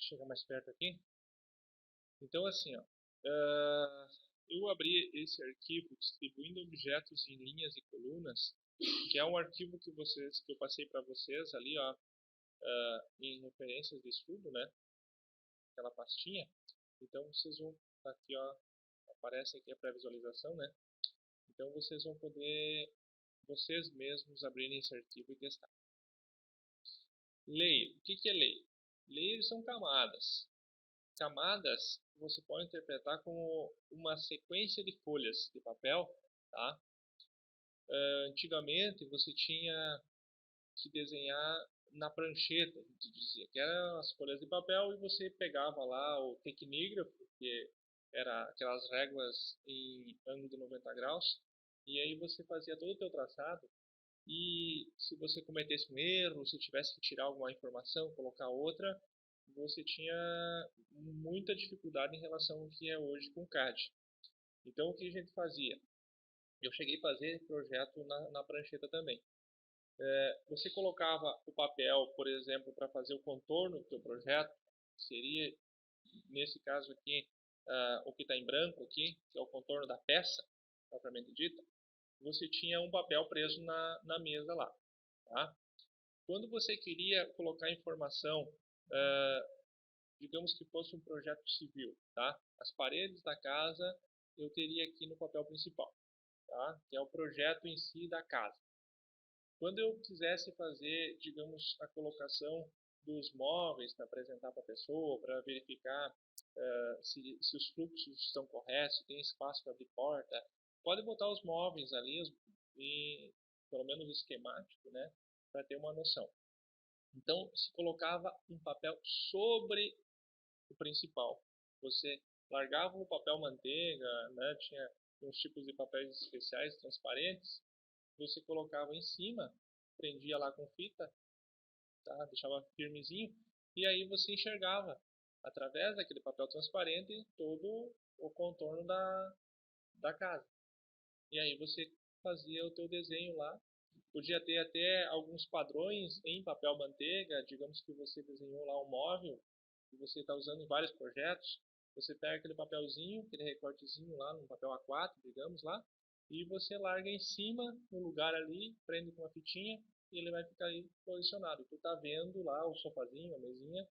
chegar mais perto aqui. Então, assim, ó, eu abri esse arquivo distribuindo objetos em linhas e colunas, que é um arquivo que eu passei para vocês ali, ó, em referências de estudo, né? Aquela pastinha. Então, vocês vão aqui, ó, aparece aqui a pré-visualização, né? Então, vocês vão poder vocês mesmos abrirem esse arquivo e testar. Layer. O que é layer? Layers são camadas. Camadas você pode interpretar como uma sequência de folhas de papel, tá? Antigamente você tinha que desenhar na prancheta, a gente dizia, que eram as folhas de papel, e você pegava lá o tecnígrafo, que era aquelas réguas em ângulo de 90 graus, e aí você fazia todo o teu traçado, e se você cometesse um erro, se tivesse que tirar alguma informação, colocar outra, você tinha muita dificuldade em relação ao que é hoje com CAD. Então o que a gente fazia? Eu cheguei a fazer projeto na prancheta também. Você colocava o papel, por exemplo, para fazer o contorno do seu projeto, seria, nesse caso aqui, o que está em branco aqui, que é o contorno da peça, propriamente dita, você tinha um papel preso na mesa lá. Tá? Quando você queria colocar informação, digamos que fosse um projeto civil, tá? As paredes da casa eu teria aqui no papel principal, tá? Que é o projeto em si da casa. Quando eu quisesse fazer, digamos, a colocação dos móveis para apresentar para a pessoa, para verificar se os fluxos estão corretos, se tem espaço para abrir porta, pode botar os móveis ali, pelo menos esquemático, né, para ter uma noção. Então, se colocava um papel sobre o principal. Você largava o papel manteiga, né, tinha uns tipos de papéis especiais transparentes, você colocava em cima, prendia lá com fita, tá? Deixava firmezinho, e aí você enxergava através daquele papel transparente todo o contorno da casa. E aí você fazia o teu desenho lá. Podia ter até alguns padrões em papel manteiga, digamos que você desenhou lá um móvel que você está usando em vários projetos. Você pega aquele papelzinho, aquele recortezinho lá no papel A4, digamos lá, e você larga em cima, no lugar ali, prende com uma fitinha e ele vai ficar aí posicionado. Tu tá vendo lá o sofazinho, a mesinha,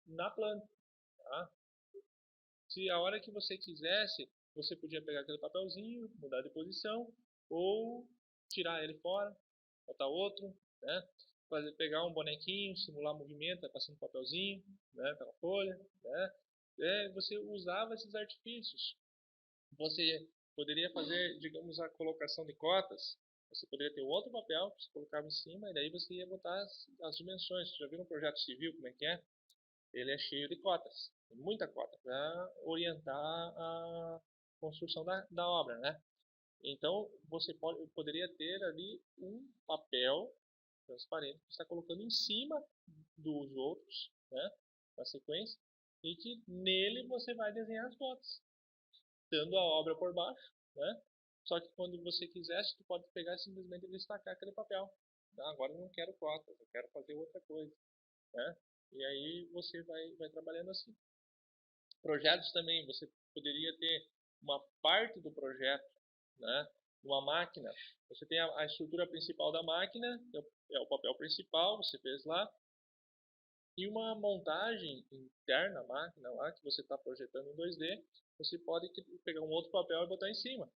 na planta, tá? Se a hora que você quisesse, você podia pegar aquele papelzinho, mudar de posição, ou tirar ele fora, botar outro, né? Pegar um bonequinho, simular movimento, passando um papelzinho, né, pela folha, né? Você usava esses artifícios. Você poderia fazer, digamos, a colocação de cotas. Você poderia ter outro papel que você colocava em cima e daí você ia botar as dimensões. Você já viu um projeto civil como é que é? Ele é cheio de cotas, tem muita cota para orientar a construção da obra, né? Então você poderia ter ali um papel transparente que você está colocando em cima dos outros, né? Na sequência, e que nele você vai desenhar as cotas, dando a obra por baixo, né? Só que quando você quiser, você pode pegar e simplesmente destacar aquele papel. Agora eu não quero cotas, eu quero fazer outra coisa, né? E aí você vai trabalhando assim. Projetos também, você poderia ter uma parte do projeto, né? Uma máquina, você tem a estrutura principal da máquina, é o papel principal, você fez lá, e uma montagem interna da máquina lá, que você está projetando em 2D, você pode pegar um outro papel e botar em cima.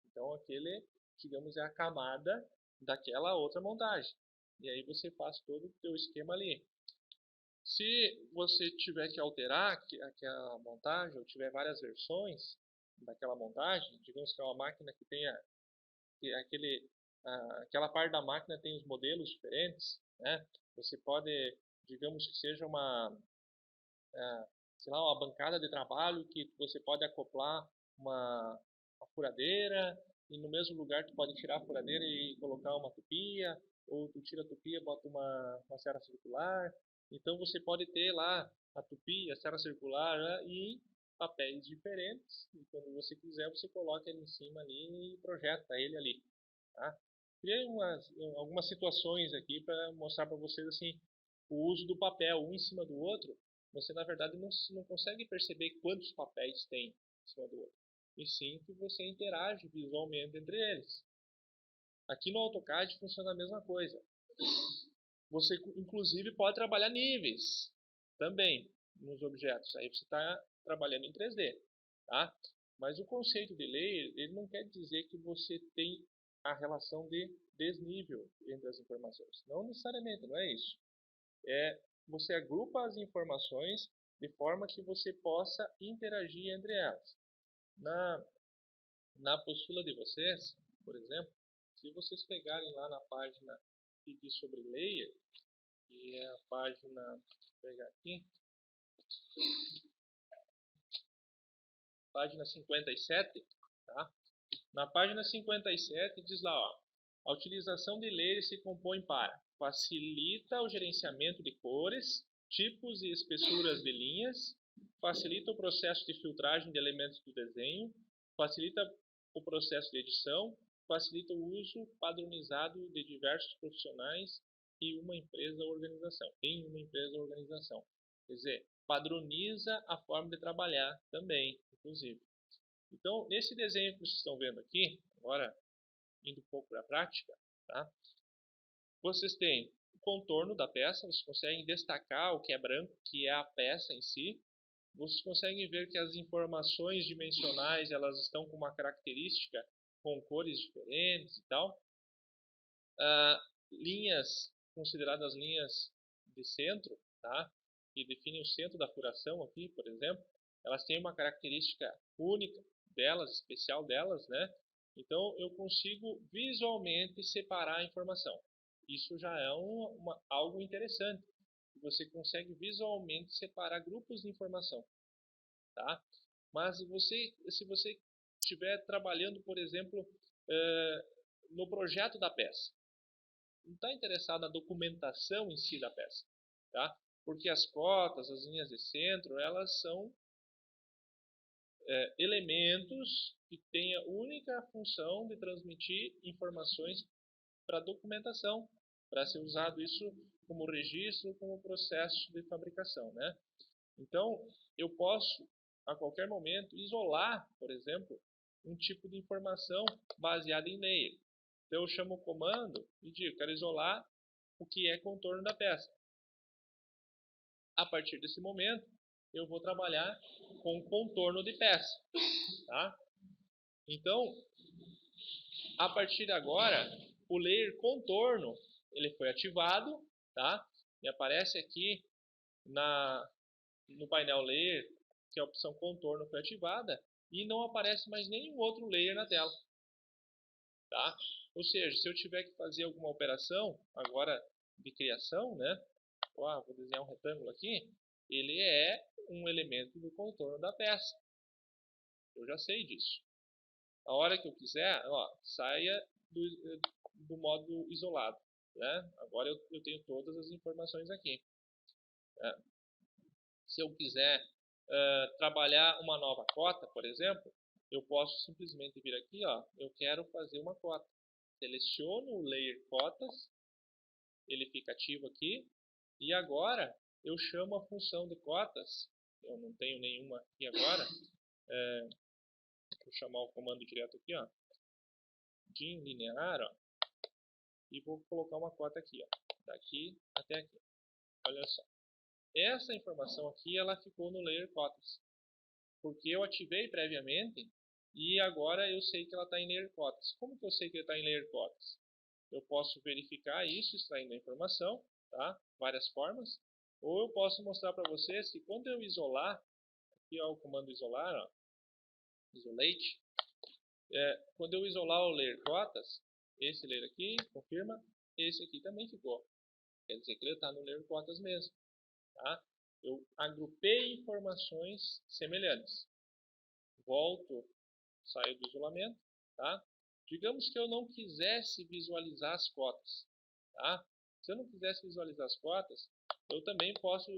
Então aquele, digamos, é a camada daquela outra montagem. E aí você faz todo o teu esquema ali. Se você tiver que alterar aquela montagem, ou tiver várias versões daquela montagem, digamos que é uma máquina que tenha aquela parte da máquina tem os modelos diferentes, né? Você pode, digamos que seja sei lá, uma bancada de trabalho que você pode acoplar uma furadeira e no mesmo lugar tu pode tirar a furadeira e colocar uma tupia, ou tu tira a tupia e bota uma serra circular. Então você pode ter lá a tupia, a serra circular, né, em papéis diferentes, e quando você quiser você coloca ele em cima ali e projeta ele ali, tá? Criei algumas situações aqui para mostrar para vocês assim o uso do papel um em cima do outro, você na verdade não consegue perceber quantos papéis tem em cima do outro. E sim que você interage visualmente entre eles. Aqui no AutoCAD funciona a mesma coisa. Você inclusive pode trabalhar níveis também nos objetos. Aí você está trabalhando em 3D. Tá? Mas o conceito de layer, ele não quer dizer que você tem a relação de desnível entre as informações. Não necessariamente, não é isso. Você agrupa as informações de forma que você possa interagir entre elas. Na apostila de vocês, por exemplo, se vocês pegarem lá na página que diz sobre layer, que é a página, vou pegar aqui, página 57, tá? Na página 57 diz lá, ó, a utilização de layers se compõe para facilita o gerenciamento de cores, tipos e espessuras de linhas, facilita o processo de filtragem de elementos do desenho, facilita o processo de edição, facilita o uso padronizado de diversos profissionais em uma empresa ou organização. Quer dizer, padroniza a forma de trabalhar também, inclusive. Então, nesse desenho que vocês estão vendo aqui, agora indo um pouco para a prática, tá? Vocês têm o contorno da peça, vocês conseguem destacar o que é branco, que é a peça em si. Vocês conseguem ver que as informações dimensionais elas estão com uma característica com cores diferentes e tal. Linhas consideradas linhas de centro, tá? Que definem o centro da furação aqui, por exemplo, elas têm uma característica única delas, especial delas, né? Então eu consigo visualmente separar a informação. Isso já é algo interessante. Você consegue visualmente separar grupos de informação, tá? Mas se você estiver trabalhando, por exemplo, no projeto da peça, não está interessado na documentação em si da peça, tá? Porque as cotas, as linhas de centro, elas são elementos que têm a única função de transmitir informações para documentação, para ser usado isso como registro, como processo de fabricação, né? Então, eu posso, a qualquer momento, isolar, por exemplo, um tipo de informação baseada em layer. Então, eu chamo o comando e digo, quero isolar o que é contorno da peça. A partir desse momento, eu vou trabalhar com contorno de peça, tá? Então, a partir de agora, o layer contorno ele foi ativado, tá? E aparece aqui no painel layer que a opção contorno foi ativada e não aparece mais nenhum outro layer na tela, tá? Ou seja, se eu tiver que fazer alguma operação agora de criação, né? Vou desenhar um retângulo aqui, ele é um elemento do contorno da peça. Eu já sei disso. A hora que eu quiser, ó, saia do modo isolado, né? Agora eu tenho todas as informações aqui. Se eu quiser trabalhar uma nova cota, por exemplo, eu posso simplesmente vir aqui, ó, eu quero fazer uma cota. Seleciono o layer cotas, ele fica ativo aqui, e agora eu chamo a função de cotas, eu não tenho nenhuma aqui agora, vou chamar o comando direto aqui, ó, de linear, ó, e vou colocar uma cota aqui, ó, daqui até aqui. Olha só. Essa informação aqui ela ficou no layer cotas, porque eu ativei previamente e agora eu sei que ela está em layer cotas. Como que eu sei que ele está em layer cotas? Eu posso verificar isso extraindo a informação, tá? Várias formas. Ou eu posso mostrar para vocês que quando eu isolar, aqui ó, o comando isolar, ó, isolate, quando eu isolar o layer cotas, esse layer aqui, confirma, esse aqui também ficou. Quer dizer que ele está no layer cotas mesmo. Tá? Eu agrupei informações semelhantes. Volto, saio do isolamento. Tá? Digamos que eu não quisesse visualizar as cotas. Tá? Se eu não quisesse visualizar as cotas, eu também posso...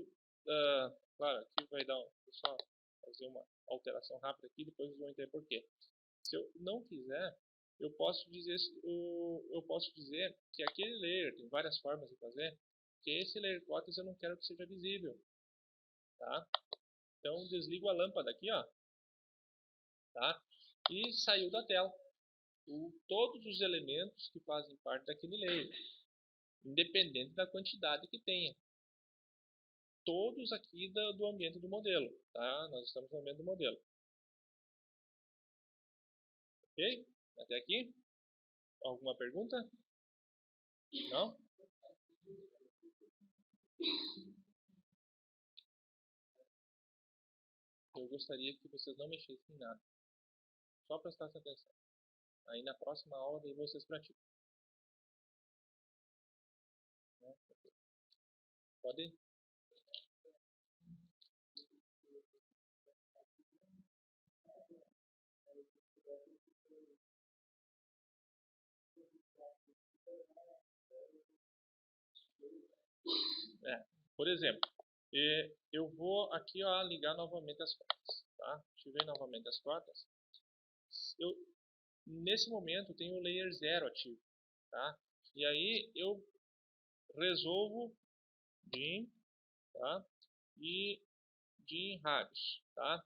claro, aqui vai dar só fazer uma alteração rápida aqui, depois vocês vão entender por quê. Se eu não quiser, eu posso dizer que aquele layer, tem várias formas de fazer, porque esse layer cotas eu não quero que seja visível, tá? Então desligo a lâmpada aqui, ó, tá? E saiu da tela todos os elementos que fazem parte daquele layer, independente da quantidade que tenha. Todos aqui do ambiente do modelo, tá? Nós estamos no ambiente do modelo. Ok? Até aqui? Alguma pergunta? Não? Eu gostaria que vocês não mexessem em nada. Só prestassem atenção. Aí na próxima aula daí vocês praticam. Né? Pode ir. Por exemplo, eu vou aqui ó, ligar novamente as cotas. Tá? Ativei novamente as cotas. Nesse momento tem o layer 0 ativo. Tá? E aí eu resolvo DIN, tá? E DIN radius. Tá?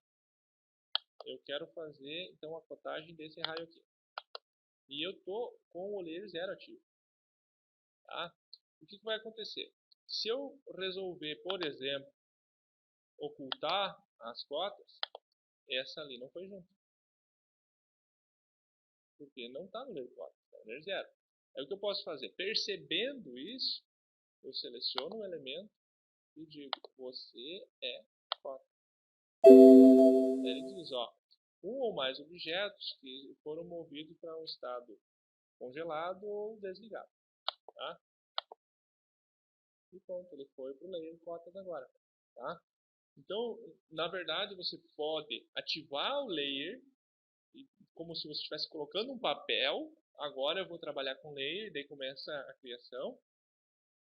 Eu quero fazer então a cotagem desse raio aqui. E eu estou com o layer 0 ativo. Tá? O que vai acontecer? Se eu resolver, por exemplo, ocultar as cotas, essa ali não foi junto. Porque não está no layer 4, está no layer 0. Aí o que eu posso fazer? Percebendo isso, eu seleciono o elemento e digo, você é cota. Ele diz, ó, um ou mais objetos que foram movidos para um estado congelado ou desligado. Tá? E pronto, ele foi para o layer cotas agora. Tá? Então, na verdade, você pode ativar o layer como se você estivesse colocando um papel. Agora eu vou trabalhar com layer, daí começa a criação.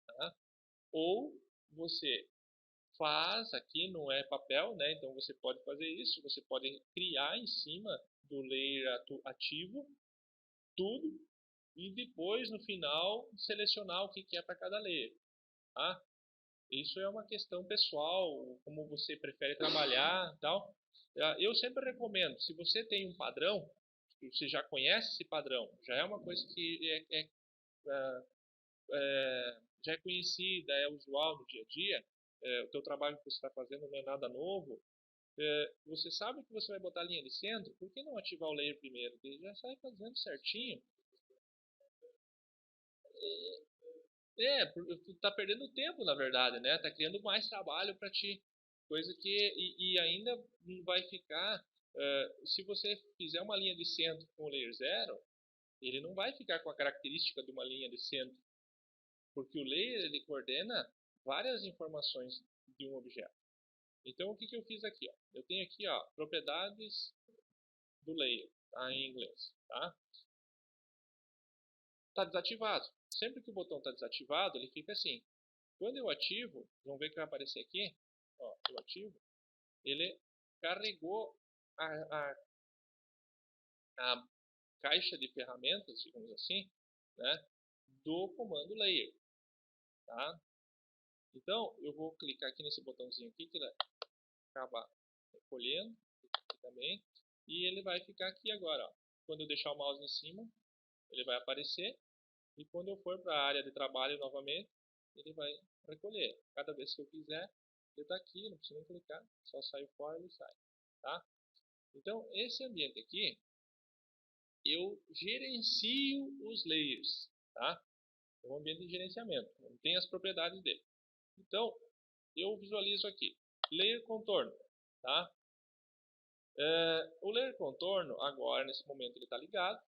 Tá? Ou você faz, aqui não é papel, né? Então você pode fazer isso, você pode criar em cima do layer ativo tudo e depois no final selecionar o que é para cada layer. Tá? Isso é uma questão pessoal, como você prefere trabalhar, tal. Eu sempre recomendo, se você tem um padrão, você já conhece esse padrão, já é uma coisa que já é conhecida, é usual no dia a dia, o teu trabalho que você está fazendo não é nada novo, você sabe que você vai botar a linha de centro, por que não ativar o layer primeiro? Ele já sai fazendo certinho. Tu tá perdendo tempo, na verdade, né? Tá criando mais trabalho para ti. Coisa que. E ainda vai ficar. Se você fizer uma linha de centro com o layer 0, ele não vai ficar com a característica de uma linha de centro. Porque o layer ele coordena várias informações de um objeto. Então o que eu fiz aqui? Ó? Eu tenho aqui ó, propriedades do layer, tá? Em inglês. Tá? Tá desativado. Sempre que o botão está desativado, ele fica assim. Quando eu ativo, vamos ver que vai aparecer aqui, ó, eu ativo, ele carregou a caixa de ferramentas, digamos assim, né, do comando layer. Tá? Então, eu vou clicar aqui nesse botãozinho aqui, que ele acaba recolhendo, aqui também, e ele vai ficar aqui agora. Ó. Quando eu deixar o mouse em cima, ele vai aparecer, e quando eu for para a área de trabalho novamente, ele vai recolher. Cada vez que eu quiser, ele está aqui, não precisa nem clicar, só sai fora e ele sai. Tá? Então, esse ambiente aqui, eu gerencio os layers. Tá? É um ambiente de gerenciamento, não tem as propriedades dele. Então, eu visualizo aqui, layer contorno. Tá? O layer contorno, agora, nesse momento, ele está ligado.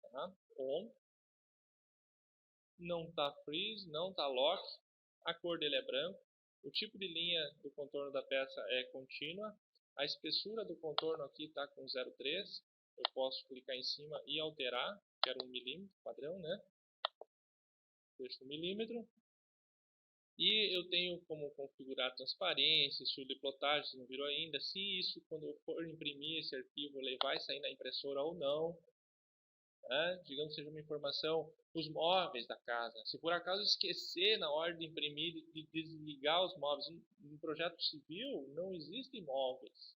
Tá? On. Não está freeze, não está lock. A cor dele é branco. O tipo de linha do contorno da peça é contínua. A espessura do contorno aqui está com 0,3. Eu posso clicar em cima e alterar. Quero 1 milímetro padrão, né? Deixo 1 milímetro. E eu tenho como configurar a transparência, estilo de plotagem, se não virou ainda. Se isso, quando eu for imprimir esse arquivo, ele vai sair na impressora ou não. né? Digamos que seja uma informação, os móveis da casa. Se por acaso esquecer na hora de imprimir, de desligar os móveis, no projeto civil não existem móveis,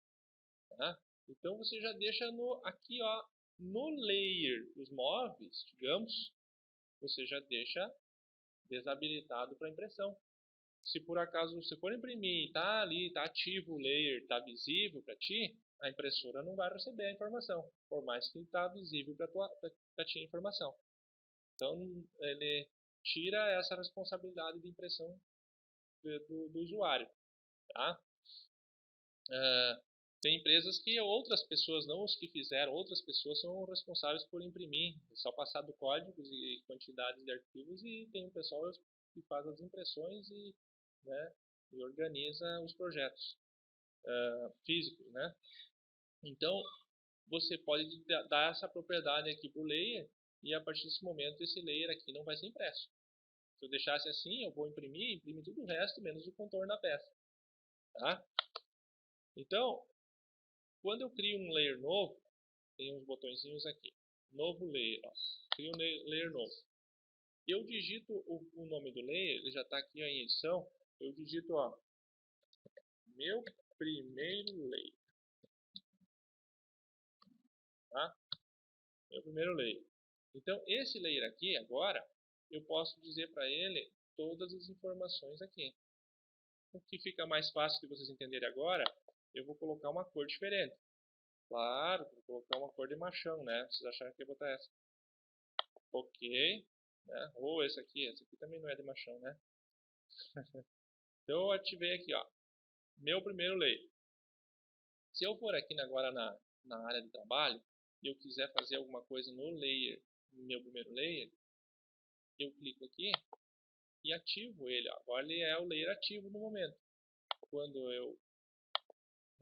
tá? Então você já deixa aqui, ó, no layer dos móveis, digamos, você já deixa desabilitado para impressão. Se por acaso você for imprimir, tá ali, tá ativo o layer, tá visível para ti, a impressora não vai receber a informação, por mais que está visível para ti a informação. Então ele tira essa responsabilidade de impressão do usuário, tá? Tem empresas que outras pessoas, não os que fizeram, outras pessoas são responsáveis por imprimir, só passado códigos e quantidades de arquivos, e tem um pessoal que faz as impressões e, né, e organiza os projetos físicos, né? Então você pode dar essa propriedade aqui para o layer, e a partir desse momento esse layer aqui não vai ser impresso. Se eu deixasse assim, eu vou imprimir, imprime tudo o resto menos o contorno da peça, tá? Então quando eu crio um layer novo, tem uns botõezinhos aqui. Novo layer, ó. Crio um layer novo. Eu digito o nome do layer, ele já está aqui ó, em edição. Eu digito, ó, meu primeiro layer, tá? Meu primeiro layer. Então, esse layer aqui, agora, eu posso dizer para ele todas as informações aqui. O que fica mais fácil de vocês entenderem agora, eu vou colocar uma cor diferente. Claro, vou colocar uma cor de machão, né? Vocês acharam que eu ia botar essa. Ok, né? Ou esse aqui também não é de machão, né? Então eu ativei aqui, ó, meu primeiro layer. Se eu for aqui agora na área de trabalho e eu quiser fazer alguma coisa no layer, no meu primeiro layer, eu clico aqui e ativo ele. Ó. Agora ele é o layer ativo no momento. Quando eu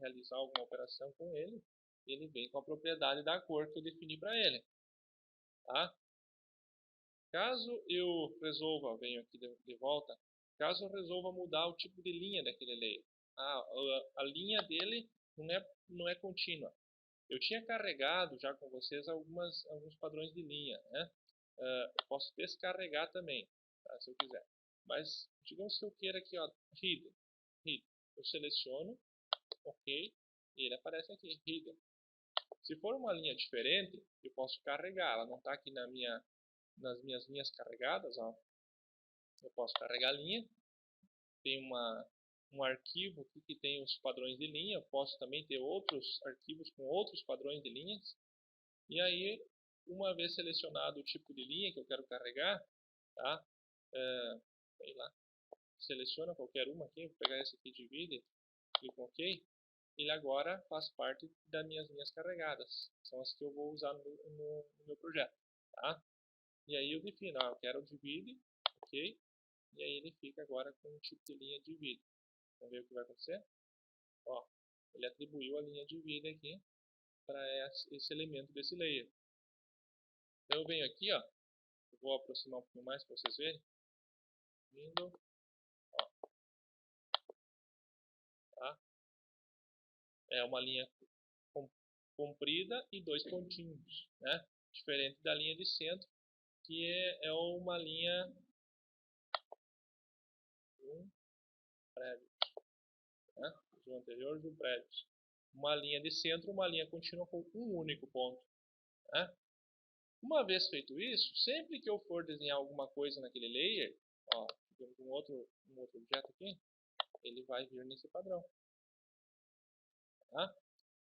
realizar alguma operação com ele, ele vem com a propriedade da cor que eu defini para ele. Tá? Caso eu resolva, venho aqui de volta, caso eu resolva mudar o tipo de linha daquele layer, a linha dele não é contínua. Eu tinha carregado já com vocês alguns padrões de linha, né? Eu posso descarregar também, tá? Se eu quiser. Mas digamos que eu queira aqui, ó, hidden. Eu seleciono, ok, e ele aparece aqui, hidden. Se for uma linha diferente, eu posso carregar. Ela não está aqui nas minhas linhas carregadas, ó. Eu posso carregar a linha. Tem um arquivo aqui que tem os padrões de linha. Eu posso também ter outros arquivos com outros padrões de linhas. E aí, uma vez selecionado o tipo de linha que eu quero carregar, tá? Sei lá, seleciona qualquer uma aqui, vou pegar esse aqui, divide, clico em OK. Ele agora faz parte das minhas linhas carregadas. São as que eu vou usar no meu projeto, tá? E aí eu defino, eu quero divide, ok? E aí ele fica agora com o tipo de linha divide. Vamos ver o que vai acontecer? Ó, ele atribuiu a linha divide aqui para esse elemento desse layer. Então eu venho aqui, ó, eu vou aproximar um pouquinho mais para vocês verem. Vindo, ó, tá? É uma linha comprida e dois pontinhos, né? Diferente da linha de centro, que é uma linha um prédio, né? Do anterior do prédio. Uma linha de centro, uma linha contínua com um único ponto, né? Uma vez feito isso, sempre que eu for desenhar alguma coisa naquele layer, ó, um outro objeto aqui, ele vai vir nesse padrão, tá?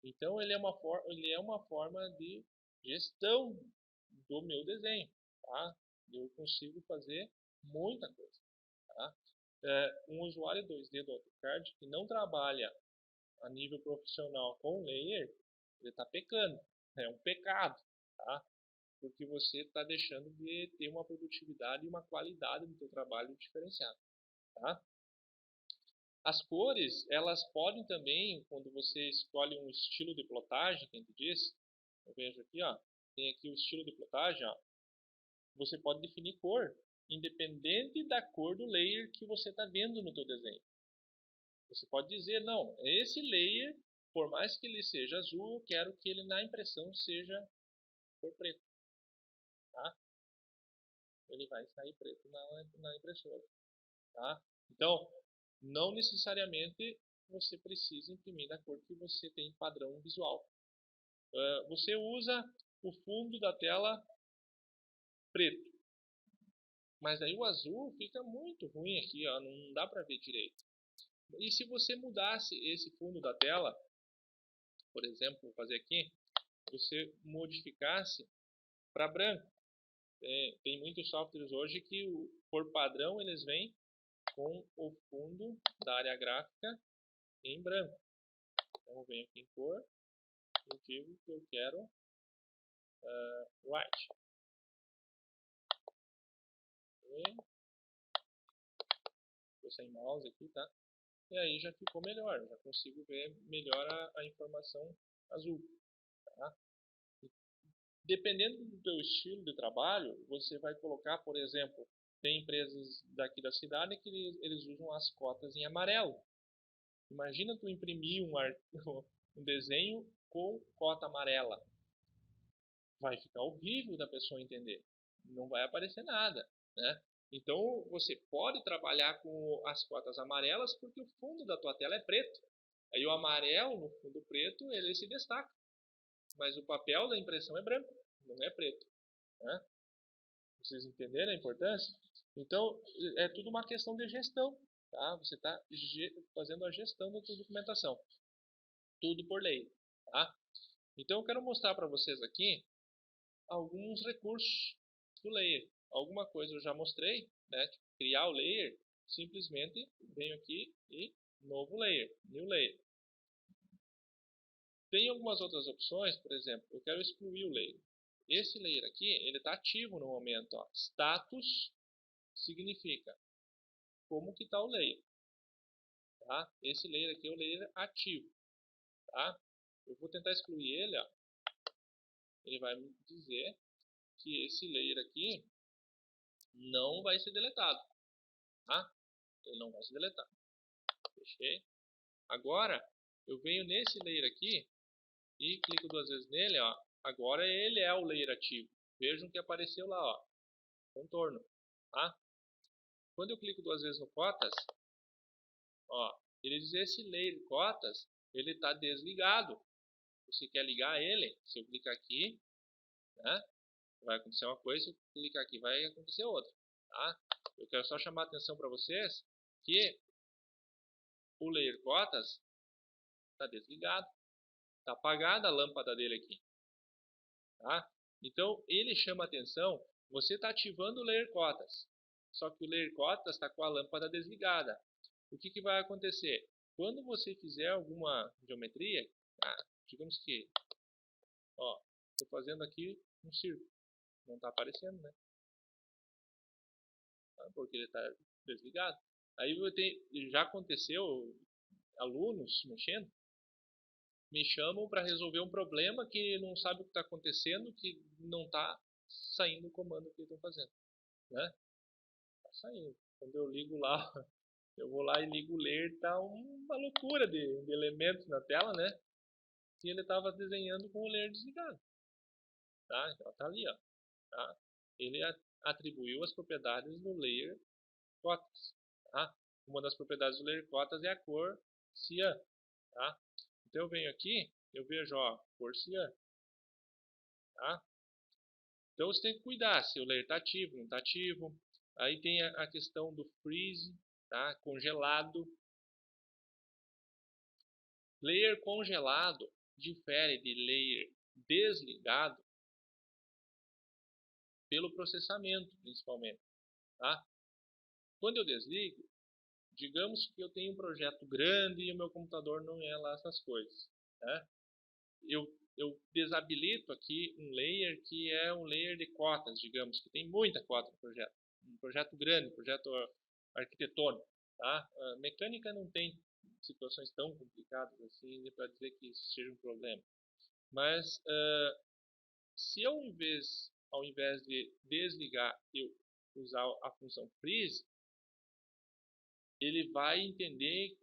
Então ele é uma forma de gestão do meu desenho, tá? Eu consigo fazer muita coisa, tá? Um usuário 2D do AutoCAD que não trabalha a nível profissional com layer, ele está pecando, é um pecado, tá? Porque você está deixando de ter uma produtividade e uma qualidade do seu trabalho diferenciada, tá? As cores, elas podem também, quando você escolhe um estilo de plotagem, que a gente diz, eu vejo aqui, ó, tem aqui o estilo de plotagem, ó, você pode definir cor, independente da cor do layer que você está vendo no teu desenho. Você pode dizer, não, esse layer, por mais que ele seja azul, eu quero que ele na impressão seja cor preta. tá? Ele vai sair preto na impressora, tá? Então, não necessariamente você precisa imprimir da cor que você tem padrão visual. Você usa o fundo da tela preto, mas aí o azul fica muito ruim aqui, ó, não dá para ver direito. E se você mudasse esse fundo da tela, por exemplo, vou fazer aqui, você modificasse para branco. Tem muitos softwares hoje que, por padrão, eles vêm com o fundo da área gráfica em branco. Então eu venho aqui em cor, eu digo que eu quero white. Estou sem mouse aqui, tá? E aí já ficou melhor, já consigo ver melhor a informação azul. Tá? Dependendo do teu estilo de trabalho, você vai colocar, por exemplo, tem empresas daqui da cidade que eles usam as cotas em amarelo. Imagina tu imprimir um desenho com cota amarela. Vai ficar horrível da pessoa entender. Não vai aparecer nada, né? Então você pode trabalhar com as cotas amarelas porque o fundo da tua tela é preto. Aí o amarelo no fundo preto ele se destaca. Mas o papel da impressão é branco, não é preto, né? Vocês entenderam a importância? Então é tudo uma questão de gestão, tá? Você está fazendo a gestão da tua documentação, tudo por lei, tá? Então eu quero mostrar para vocês aqui alguns recursos do layer. Alguma coisa eu já mostrei, né? Tipo, criar o layer, simplesmente venho aqui e novo layer, new layer. Tem algumas outras opções, por exemplo, eu quero excluir o layer. Esse layer aqui, ele está ativo no momento. Ó. Status significa como que está o layer. Tá? Esse layer aqui é o layer ativo. Tá? Eu vou tentar excluir ele. Ó. Ele vai me dizer que esse layer aqui não vai ser deletado. Tá? Ele não vai ser deletado. Fechei. Agora, eu venho nesse layer aqui e clico duas vezes nele. Ó. Agora ele é o layer ativo. Vejam que apareceu lá, ó, contorno. Tá? Quando eu clico duas vezes no cotas, ó, ele diz esse layer cotas, ele está desligado. Você quer ligar ele? Se eu clicar aqui, né, vai acontecer uma coisa, se eu clicar aqui vai acontecer outra. Tá? Eu quero só chamar a atenção para vocês que o layer cotas está desligado. Está apagada a lâmpada dele aqui. Tá? Então ele chama a atenção, você está ativando o layer cotas. Só que o layer cotas está com a lâmpada desligada. O que vai acontecer? Quando você fizer alguma geometria, digamos que, ó, estou fazendo aqui um círculo, não está aparecendo, né? Porque ele está desligado. Aí já aconteceu, alunos mexendo, me chamam para resolver um problema que não sabe o que está acontecendo, que não está saindo o comando que estão fazendo, né? Está saindo. Quando eu ligo lá, eu vou lá e ligo o layer, tá uma loucura de elementos na tela, né? E ele estava desenhando com o layer desligado. Tá? Então tá ali, ó. Tá? Ele atribuiu as propriedades do layer cotas. Tá? Uma das propriedades do layer cotas é a cor cian. Tá? Então eu venho aqui, eu vejo, ó, cor cian. Tá? Então você tem que cuidar se o layer está ativo, não está ativo. Aí tem a questão do freeze, tá? Congelado. Layer congelado difere de layer desligado pelo processamento, principalmente. Tá? Quando eu desligo, digamos que eu tenho um projeto grande e o meu computador não é lá essas coisas. Né? Eu desabilito aqui um layer que é um layer de cotas, digamos, que tem muita cota no projeto. Um projeto grande, um projeto arquitetônico. Tá? A mecânica não tem situações tão complicadas assim para dizer que isso seja um problema. Mas se eu, ao invés de desligar, eu usar a função freeze, ele vai entender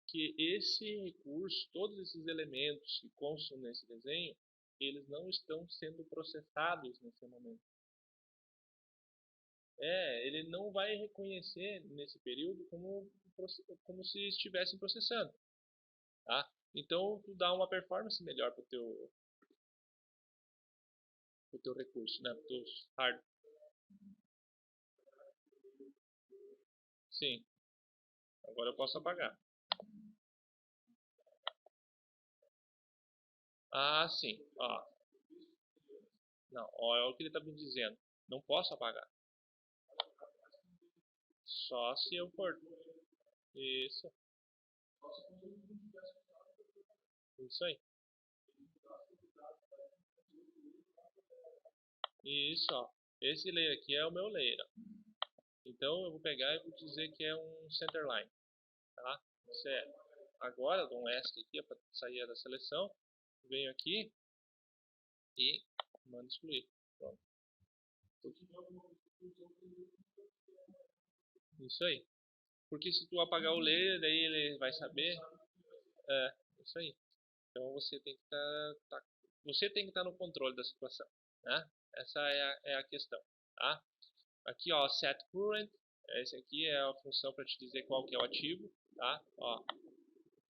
que esse recurso, todos esses elementos que constam nesse desenho, eles não estão sendo processados nesse momento. Ele não vai reconhecer nesse período como se estivesse processando, tá? Então, tu dá uma performance melhor pro teu recurso, né? Pro teu hardware. Sim. Agora eu posso apagar. Ah, sim. Ó. Não, ó, é o que ele está me dizendo. Não posso apagar. Só se eu for. Isso. Isso aí. Isso, ó. Esse layer aqui é o meu layer. Ó. Então eu vou pegar e vou dizer que é um centerline. Tá? Certo. Agora eu dou um ESC aqui para sair da seleção. Venho aqui e mando excluir. Pronto. Isso aí. Porque se tu apagar o layer, daí ele vai saber. É, isso aí. Então você tem que você tem que estar no controle da situação, né? Essa é a questão, tá? Aqui, ó, set current. Esse aqui é a função para te dizer qual que é o ativo, tá? Ó,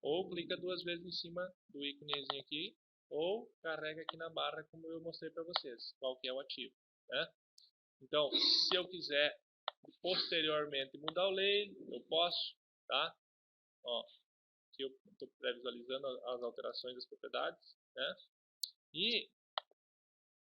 ou clica duas vezes em cima do íconezinho aqui, ou carrega aqui na barra como eu mostrei para vocês, qual que é o ativo, né? Então, se eu quiser posteriormente mudar o layer, eu posso, tá? Ó, aqui eu estou pré-visualizando as alterações das propriedades, né? E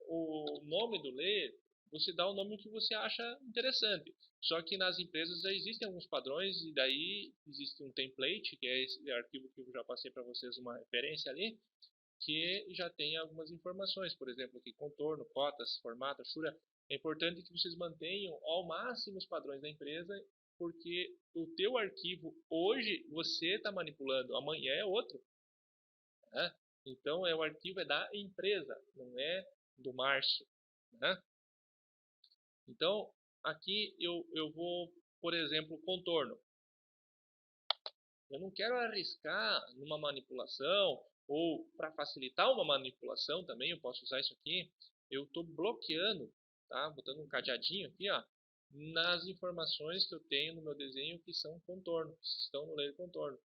o nome do layer, você dá o nome que você acha interessante. Só que nas empresas já existem alguns padrões e daí existe um template, que é esse arquivo que eu já passei para vocês uma referência ali, que já tem algumas informações, por exemplo, aqui contorno, cotas, formato, achura. É importante que vocês mantenham ao máximo os padrões da empresa, porque o teu arquivo hoje você está manipulando, amanhã é outro. Né? Então o arquivo é da empresa, não é do Márcio. Né? Então aqui eu vou, por exemplo, contorno. Eu não quero arriscar numa manipulação, ou para facilitar uma manipulação também, eu posso usar isso aqui. Eu estou bloqueando, tá? Botando um cadeadinho aqui, ó, nas informações que eu tenho no meu desenho que são contorno, que estão no layer contorno.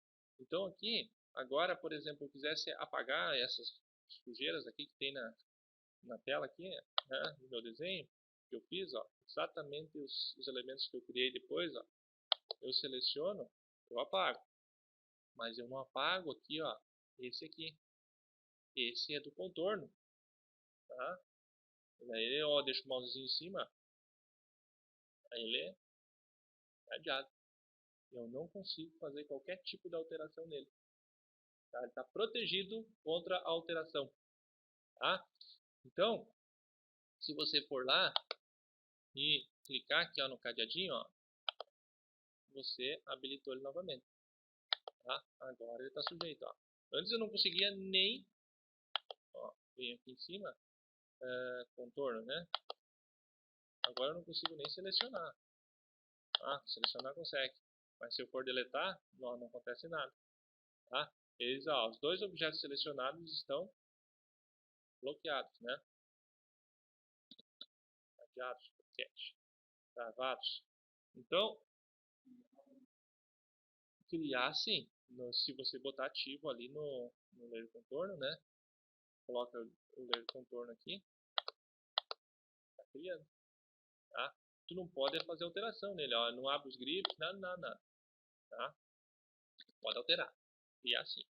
Então aqui, agora, por exemplo, eu quisesse apagar essas sujeiras aqui que tem na tela aqui, né, no meu desenho, que eu fiz, ó, exatamente os elementos que eu criei depois, ó, eu seleciono, eu apago. Mas eu não apago aqui, ó, esse aqui. Esse é do contorno, tá? Daí, ó, deixo o mousezinho em cima, aí ele é cadeado. Eu não consigo fazer qualquer tipo de alteração nele. Tá? Ele está protegido contra a alteração, tá? Então, se você for lá e clicar aqui ó, no cadeadinho, ó, você habilitou ele novamente, tá? Agora ele está sujeito, ó. Antes eu não conseguia nem, ó, vem aqui em cima, contorno, né? Agora eu não consigo nem selecionar. Ah, selecionar consegue. Mas se eu for deletar, não acontece nada. Tá? Os dois objetos selecionados estão bloqueados, né? Cadeados, cache, travados. Então, criar sim. Se você botar ativo ali no layer contorno, né? Coloca o layer contorno aqui, tá criando. Tá? Tu não pode fazer alteração nele, ó. Não abre os grifos, nada. Tá? Pode alterar. Criar sim.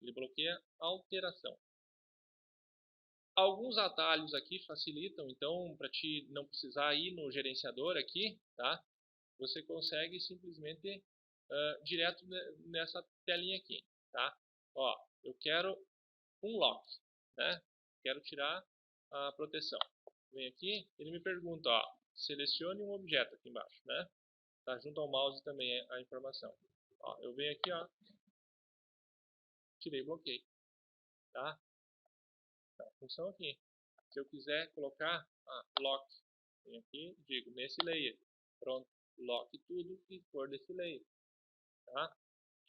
Ele bloqueia a alteração. Alguns atalhos aqui facilitam, então, para te não precisar ir no gerenciador aqui, tá? Você consegue simplesmente direto nessa telinha aqui, tá? Ó, eu quero um lock, né? Quero tirar a proteção. Vem aqui, ele me pergunta, ó, selecione um objeto aqui embaixo, né? Tá junto ao mouse também a informação. Ó, eu venho aqui, ó, tirei bloqueio, tá? Tá, função aqui. Se eu quiser colocar lock, venho aqui, digo nesse layer, pronto, lock tudo que for desse layer, tá?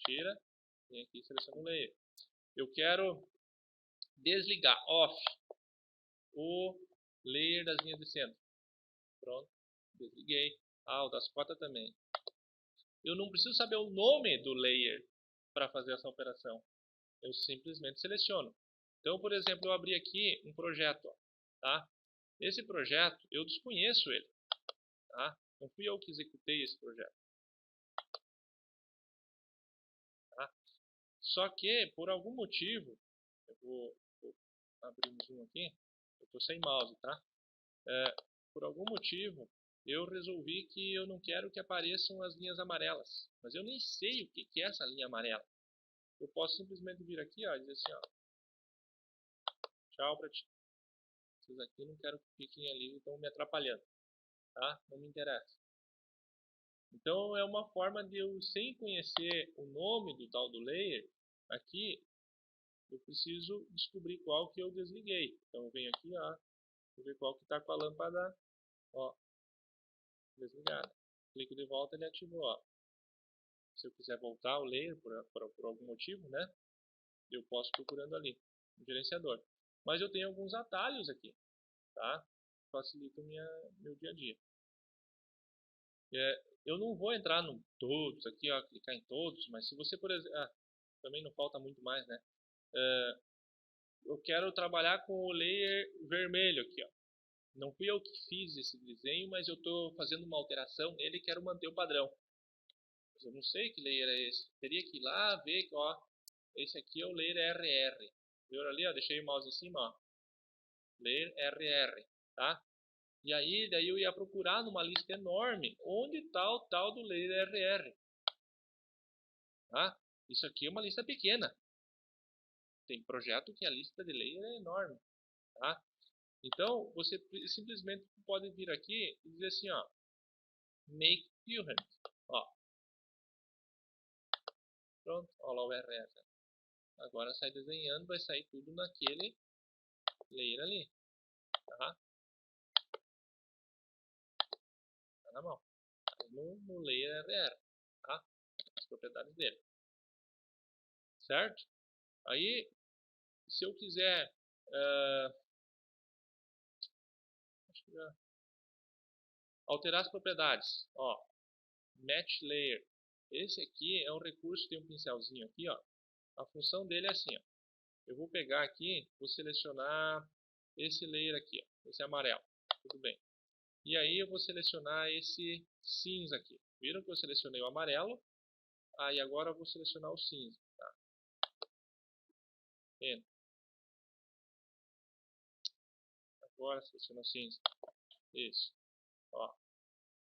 Tira, vem aqui e seleciona o layer. Eu quero desligar, off, o layer das linhas de centro, pronto, Desliguei. O das cotas também. Eu não preciso saber o nome do layer para fazer essa operação. Eu simplesmente seleciono. Então, por exemplo, eu abri aqui um projeto. Tá? Esse projeto, eu desconheço ele. Tá? Não fui eu que executei esse projeto. Tá? Só que, por algum motivo, eu vou abrir um zoom aqui. Eu estou sem mouse, tá? Por algum motivo, eu resolvi que eu não quero que apareçam as linhas amarelas. Mas eu nem sei o que é essa linha amarela. Eu posso simplesmente vir aqui e dizer assim, tchau pra ti. Esses aqui eu não quero que fiquem ali, estão me atrapalhando. Tá? Não me interessa. Então é uma forma de eu, sem conhecer o nome do tal do layer, aqui eu preciso descobrir qual que eu desliguei. Então eu venho aqui, vou ver qual que está com a lâmpada desligada. Clico de volta e ele ativou. Se eu quiser voltar o layer por algum motivo, né? Eu posso procurando ali no gerenciador. Mas eu tenho alguns atalhos aqui, tá? Facilitam meu dia a dia. Eu não vou entrar no todos aqui, clicar em todos, mas se você, por exemplo, também não falta muito mais, né? Eu quero trabalhar com o layer vermelho aqui, Não fui eu que fiz esse desenho, mas eu estou fazendo uma alteração nele e quero manter o padrão. Mas eu não sei que layer é esse. Teria que ir lá ver que, esse aqui é o layer RR. Viu ali, deixei o mouse em cima, layer RR, tá? E aí, daí eu ia procurar numa lista enorme onde está o tal do layer RR. Tá? Isso aqui é uma lista pequena. Tem projeto que a lista de layer é enorme. Tá? Então, você simplesmente pode vir aqui e dizer assim, make current. Pronto, olha lá o RR. Agora sai desenhando, vai sair tudo naquele layer ali. Tá? Tá na mão. No layer RR. Tá? As propriedades dele. Certo? Aí, se eu quiser alterar as propriedades, match layer. Esse aqui é um recurso, tem um pincelzinho aqui, A função dele é assim, Eu vou pegar aqui, vou selecionar esse layer aqui, esse amarelo. Tudo bem. E aí eu vou selecionar esse cinza aqui. Viram que eu selecionei o amarelo? E agora eu vou selecionar o cinza. Tá? Agora seleciono o cinza. Isso.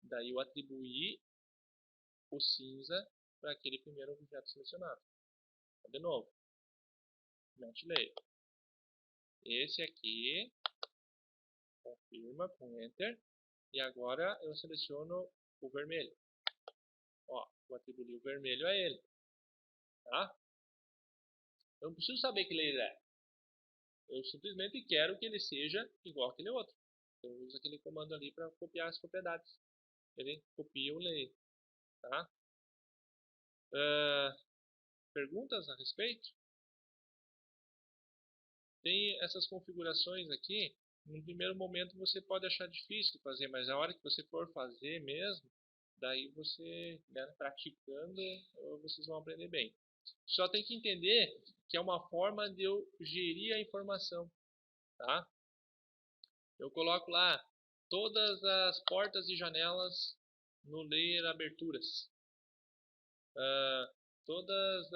Daí eu atribuí o cinza para aquele primeiro objeto selecionado. De novo. Match layer. Esse aqui, confirma com Enter. E agora eu seleciono o vermelho. Vou atribuir o vermelho a ele. Tá? Eu não preciso saber que layer é. Eu simplesmente quero que ele seja igual àquele outro. Eu uso aquele comando ali para copiar as propriedades. Ele copia o layer. Tá? Perguntas a respeito? Tem essas configurações aqui. No primeiro momento você pode achar difícil de fazer, mas a hora que você for fazer mesmo, daí você, praticando, vocês vão aprender bem. Só tem que entender que é uma forma de eu gerir a informação. Tá? Eu coloco lá todas as portas e janelas no layer aberturas. Todas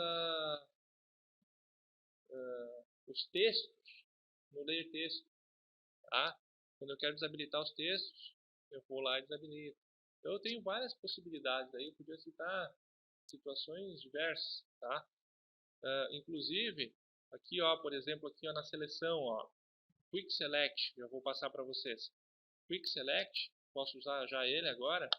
os textos no layer texto. Tá? Quando eu quero desabilitar os textos, eu vou lá e desabilito. Então eu tenho várias possibilidades aí, eu podia citar situações diversas, tá? Inclusive, aqui por exemplo, aqui na seleção, Quick Select, eu vou passar para vocês. Quick Select, posso usar já ele agora,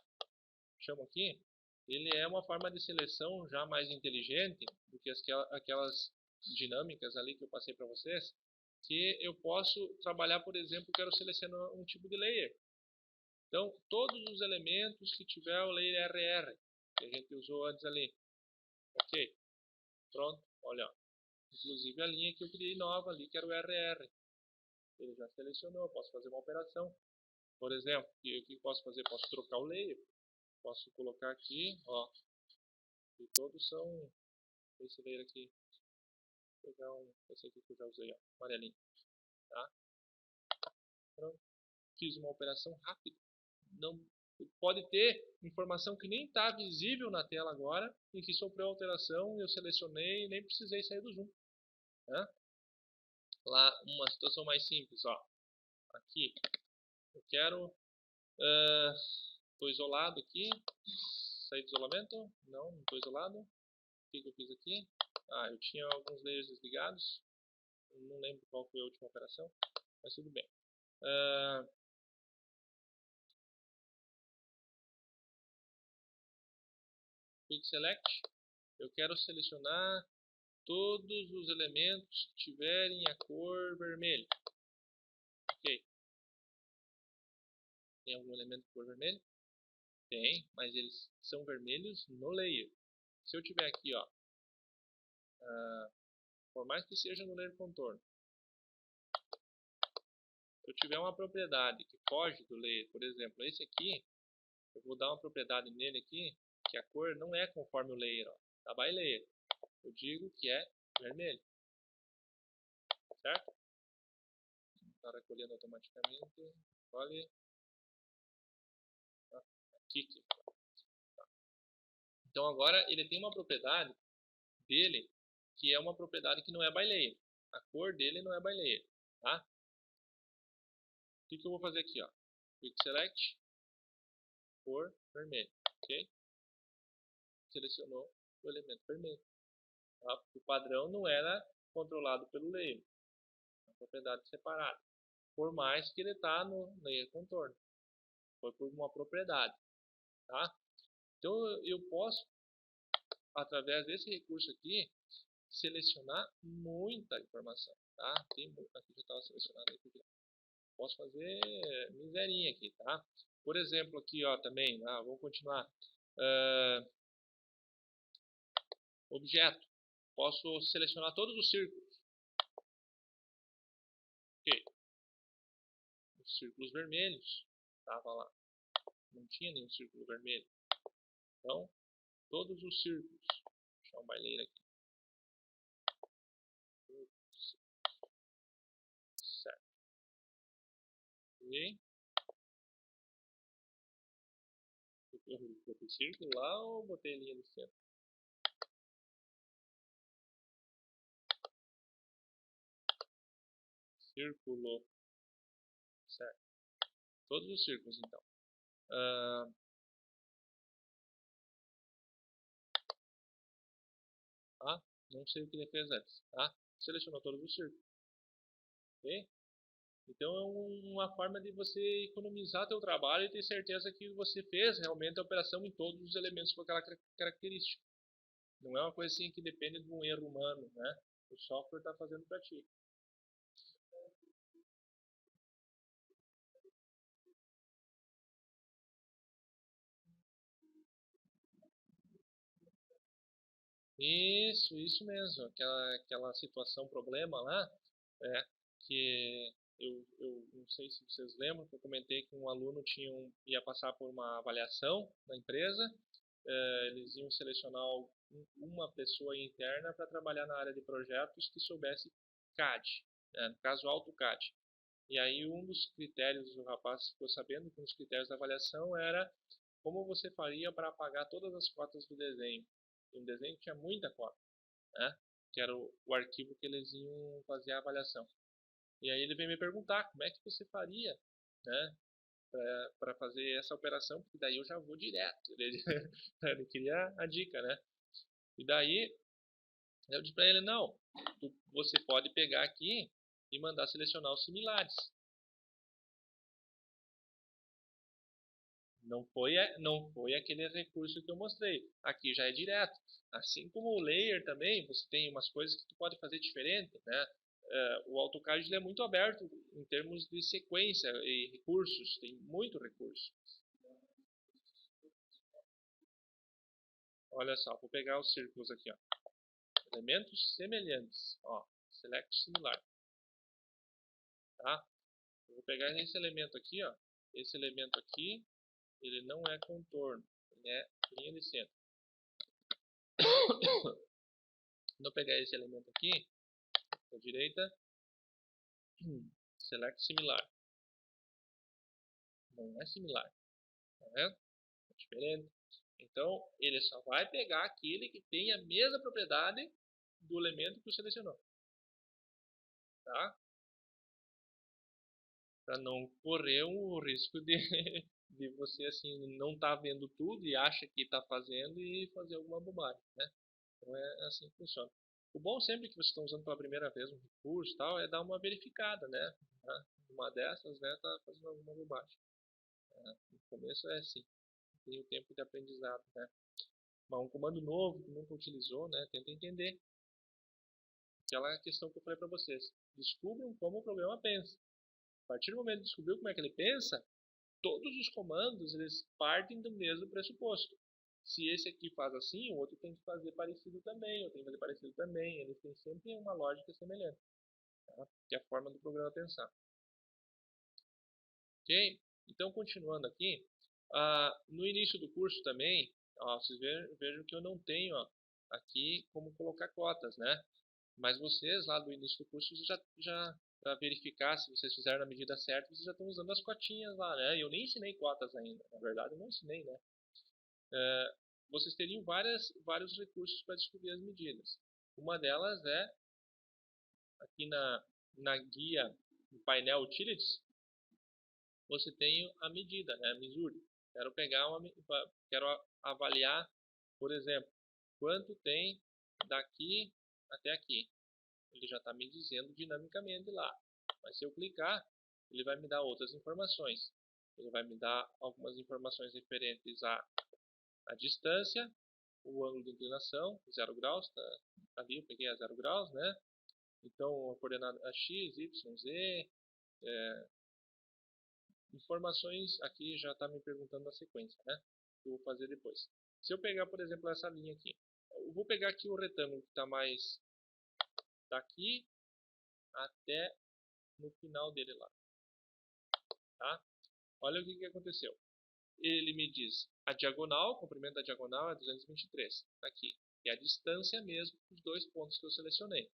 chamo aqui. Ele é uma forma de seleção já mais inteligente do que aquelas dinâmicas ali que eu passei para vocês, que eu posso trabalhar, por exemplo, quero selecionar um tipo de layer. Então, todos os elementos que tiver o layer RR, que a gente usou antes ali. Ok, pronto, olha, inclusive a linha que eu criei nova ali, que era o RR. Ele já selecionou, posso fazer uma operação. Por exemplo, o que eu posso fazer? Posso trocar o layer. Posso colocar aqui, ó. E todos são... Esse layer aqui. Vou pegar esse aqui que eu já usei, ó. Amarelinho. Tá? Pronto. Fiz uma operação rápida. Não pode ter informação que nem está visível na tela agora, em que sofreu alteração, eu selecionei e nem precisei sair do zoom. Né? Lá, uma situação mais simples, ó. Aqui, eu quero, estou isolado aqui, sair do isolamento, não estou isolado. O que eu fiz aqui? Ah, eu tinha alguns layers desligados, não lembro qual foi a última operação, mas tudo bem. Quick Select, eu quero selecionar todos os elementos que tiverem a cor vermelha. Ok. Tem algum elemento de cor vermelha? Tem, mas eles são vermelhos no layer. Se eu tiver aqui, ó, por mais que seja no layer contorno, se eu tiver uma propriedade que foge do layer, por exemplo, esse aqui, eu vou dar uma propriedade nele aqui, que a cor não é conforme o layer, ó, tá by layer. Eu digo que é vermelho, certo? Está recolhendo automaticamente, olha, aqui. Então agora ele tem uma propriedade dele que é uma propriedade que não é by layer. A cor dele não é by layer, tá? O que eu vou fazer aqui, ó? Quick Select, cor vermelho, ok? Selecionou o elemento vermelho. Tá? O padrão não era controlado pelo layer, é uma propriedade separada. Por mais que ele está no layer contorno, foi por uma propriedade, tá? Então eu posso, através desse recurso aqui, selecionar muita informação, tá? Tem muito aqui, já estava selecionado aqui. Posso fazer miserinha aqui, tá? Por exemplo, aqui, ó, também, vamos continuar. Objeto. Posso selecionar todos os círculos. Ok. Os círculos vermelhos. Tava lá. Não tinha nenhum círculo vermelho. Então, todos os círculos. Vou deixar um baileiro aqui. Certo. Ok. Eu botei círculo lá ou botei linha de centro? Círculo. Certo. Todos os círculos, então. Tá? Não sei o que ele fez antes. Tá? Selecionou todos os círculos. Ok? Então é uma forma de você economizar teu trabalho e ter certeza que você fez realmente a operação em todos os elementos com aquela característica. Não é uma coisa assim que depende de um erro humano, né? O software está fazendo para ti. Isso mesmo. Aquela situação, problema lá, que eu não sei se vocês lembram, que eu comentei que um aluno ia passar por uma avaliação na empresa, eles iam selecionar uma pessoa interna para trabalhar na área de projetos que soubesse CAD, né? No caso AutoCAD. E aí um dos critérios, o rapaz ficou sabendo que um dos critérios da avaliação era como você faria para apagar todas as cotas do desenho. E um desenho que tinha muita cota, né? Que era o arquivo que eles iam fazer a avaliação. E aí ele veio me perguntar como é que você faria, né, para fazer essa operação, porque daí eu já vou direto. Ele queria a dica, né? E daí eu disse para ele, não, você pode pegar aqui e mandar selecionar os similares. Não foi aquele recurso que eu mostrei. Aqui já é direto. Assim como o layer também, você tem umas coisas que tu pode fazer diferente, né? O AutoCAD ele é muito aberto em termos de sequência e recursos, tem muito recurso. Olha só, vou pegar os círculos aqui, ó. Elementos semelhantes, ó, select similar, tá? Eu vou pegar esse elemento aqui, ó, esse elemento aqui, ele não é contorno, ele é linha de centro. Quando eu pegar esse elemento aqui, à direita, select similar. Não é similar, tá vendo? É diferente. Então, ele só vai pegar aquele que tem a mesma propriedade do elemento que você selecionou. Tá? Para não correr o risco de você assim não estar vendo tudo e acha que está fazendo e fazer alguma bobagem, né? Então é assim que funciona. O bom sempre que vocês estão usando pela primeira vez um recurso e tal é dar uma verificada, né? Uma dessas, né, tá fazendo alguma bobagem. No começo é assim, tem o tempo de aprendizado, né? Mas um comando novo que nunca utilizou, né? Tenta entender. Aquela questão que eu falei para vocês. Descubram como o programa pensa. A partir do momento que descobriu como é que ele pensa, todos os comandos eles partem do mesmo pressuposto. Se esse aqui faz assim, o outro tem que fazer parecido também, ou tem que fazer parecido também. Eles têm sempre uma lógica semelhante, tá? Que é a forma do programa pensar. Ok? Então, continuando aqui, no início do curso também, vocês vejam que eu não tenho aqui como colocar cotas, né? Mas vocês lá do início do curso já para verificar se vocês fizeram na medida certa, vocês já estão usando as cotinhas lá, né? Eu nem ensinei cotas ainda, na verdade eu não ensinei, né? Vocês teriam vários recursos para descobrir as medidas. Uma delas é aqui na guia do painel Utilities, você tem a medida, né? Misure. Quero avaliar, por exemplo, quanto tem daqui até aqui. Ele já está me dizendo dinamicamente lá. Mas se eu clicar, ele vai me dar outras informações. Ele vai me dar algumas informações referentes à distância, o ângulo de inclinação, 0 graus, tá ali, eu peguei a 0 graus, né? Então, a coordenada x, y, z, informações aqui já está me perguntando na sequência, né? Que eu vou fazer depois. Se eu pegar, por exemplo, essa linha aqui, eu vou pegar aqui o retângulo que está mais daqui até no final dele lá, tá? Olha o que aconteceu. Ele me diz a diagonal, o comprimento da diagonal é 223, aqui, que é a distância mesmo dos dois pontos que eu selecionei.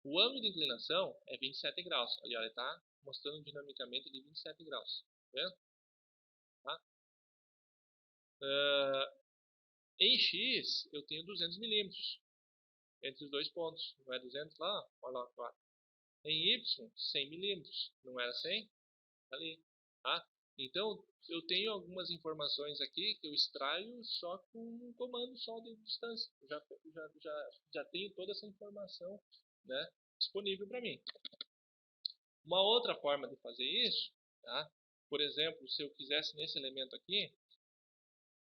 O ângulo de inclinação é 27 graus. Ali, ele está mostrando dinamicamente de 27 graus. Tá vendo? Tá? Em X, eu tenho 200 milímetros entre os dois pontos. Não é 200 lá? Olha lá, 4. Em Y, 100 milímetros. Não era 100? Ali. Tá? Então, eu tenho algumas informações aqui que eu extraio só com um comando só de distância. Já tenho toda essa informação, né, disponível para mim. Uma outra forma de fazer isso, tá? Por exemplo, se eu quisesse nesse elemento aqui,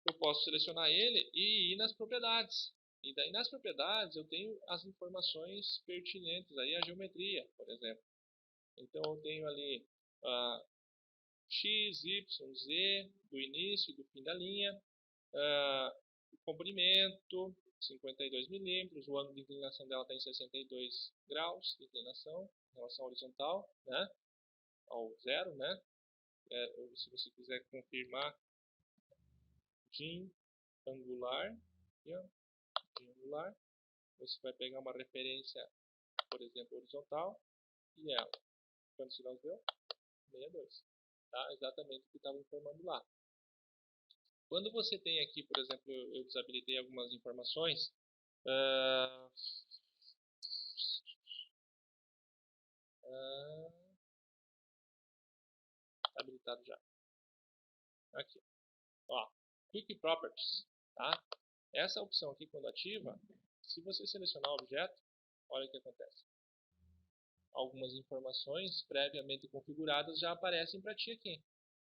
eu posso selecionar ele e ir nas propriedades. E daí nas propriedades eu tenho as informações pertinentes aí à geometria, por exemplo. Então eu tenho ali x, y, z do início e do fim da linha, o comprimento 52 milímetros, o ângulo de inclinação dela está em 62 graus de inclinação em relação à horizontal, né? Ao zero, né? Se você quiser confirmar DIN angular, você vai pegar uma referência, por exemplo, horizontal, e ela, quantos graus deu? 62. Tá? Exatamente o que estava informando lá. Quando você tem aqui, por exemplo, eu desabilitei algumas informações, habilitado já. Aqui, ó, Quick Properties, tá? Essa opção aqui, quando ativa, se você selecionar o objeto, olha o que acontece. Algumas informações previamente configuradas já aparecem para ti aqui.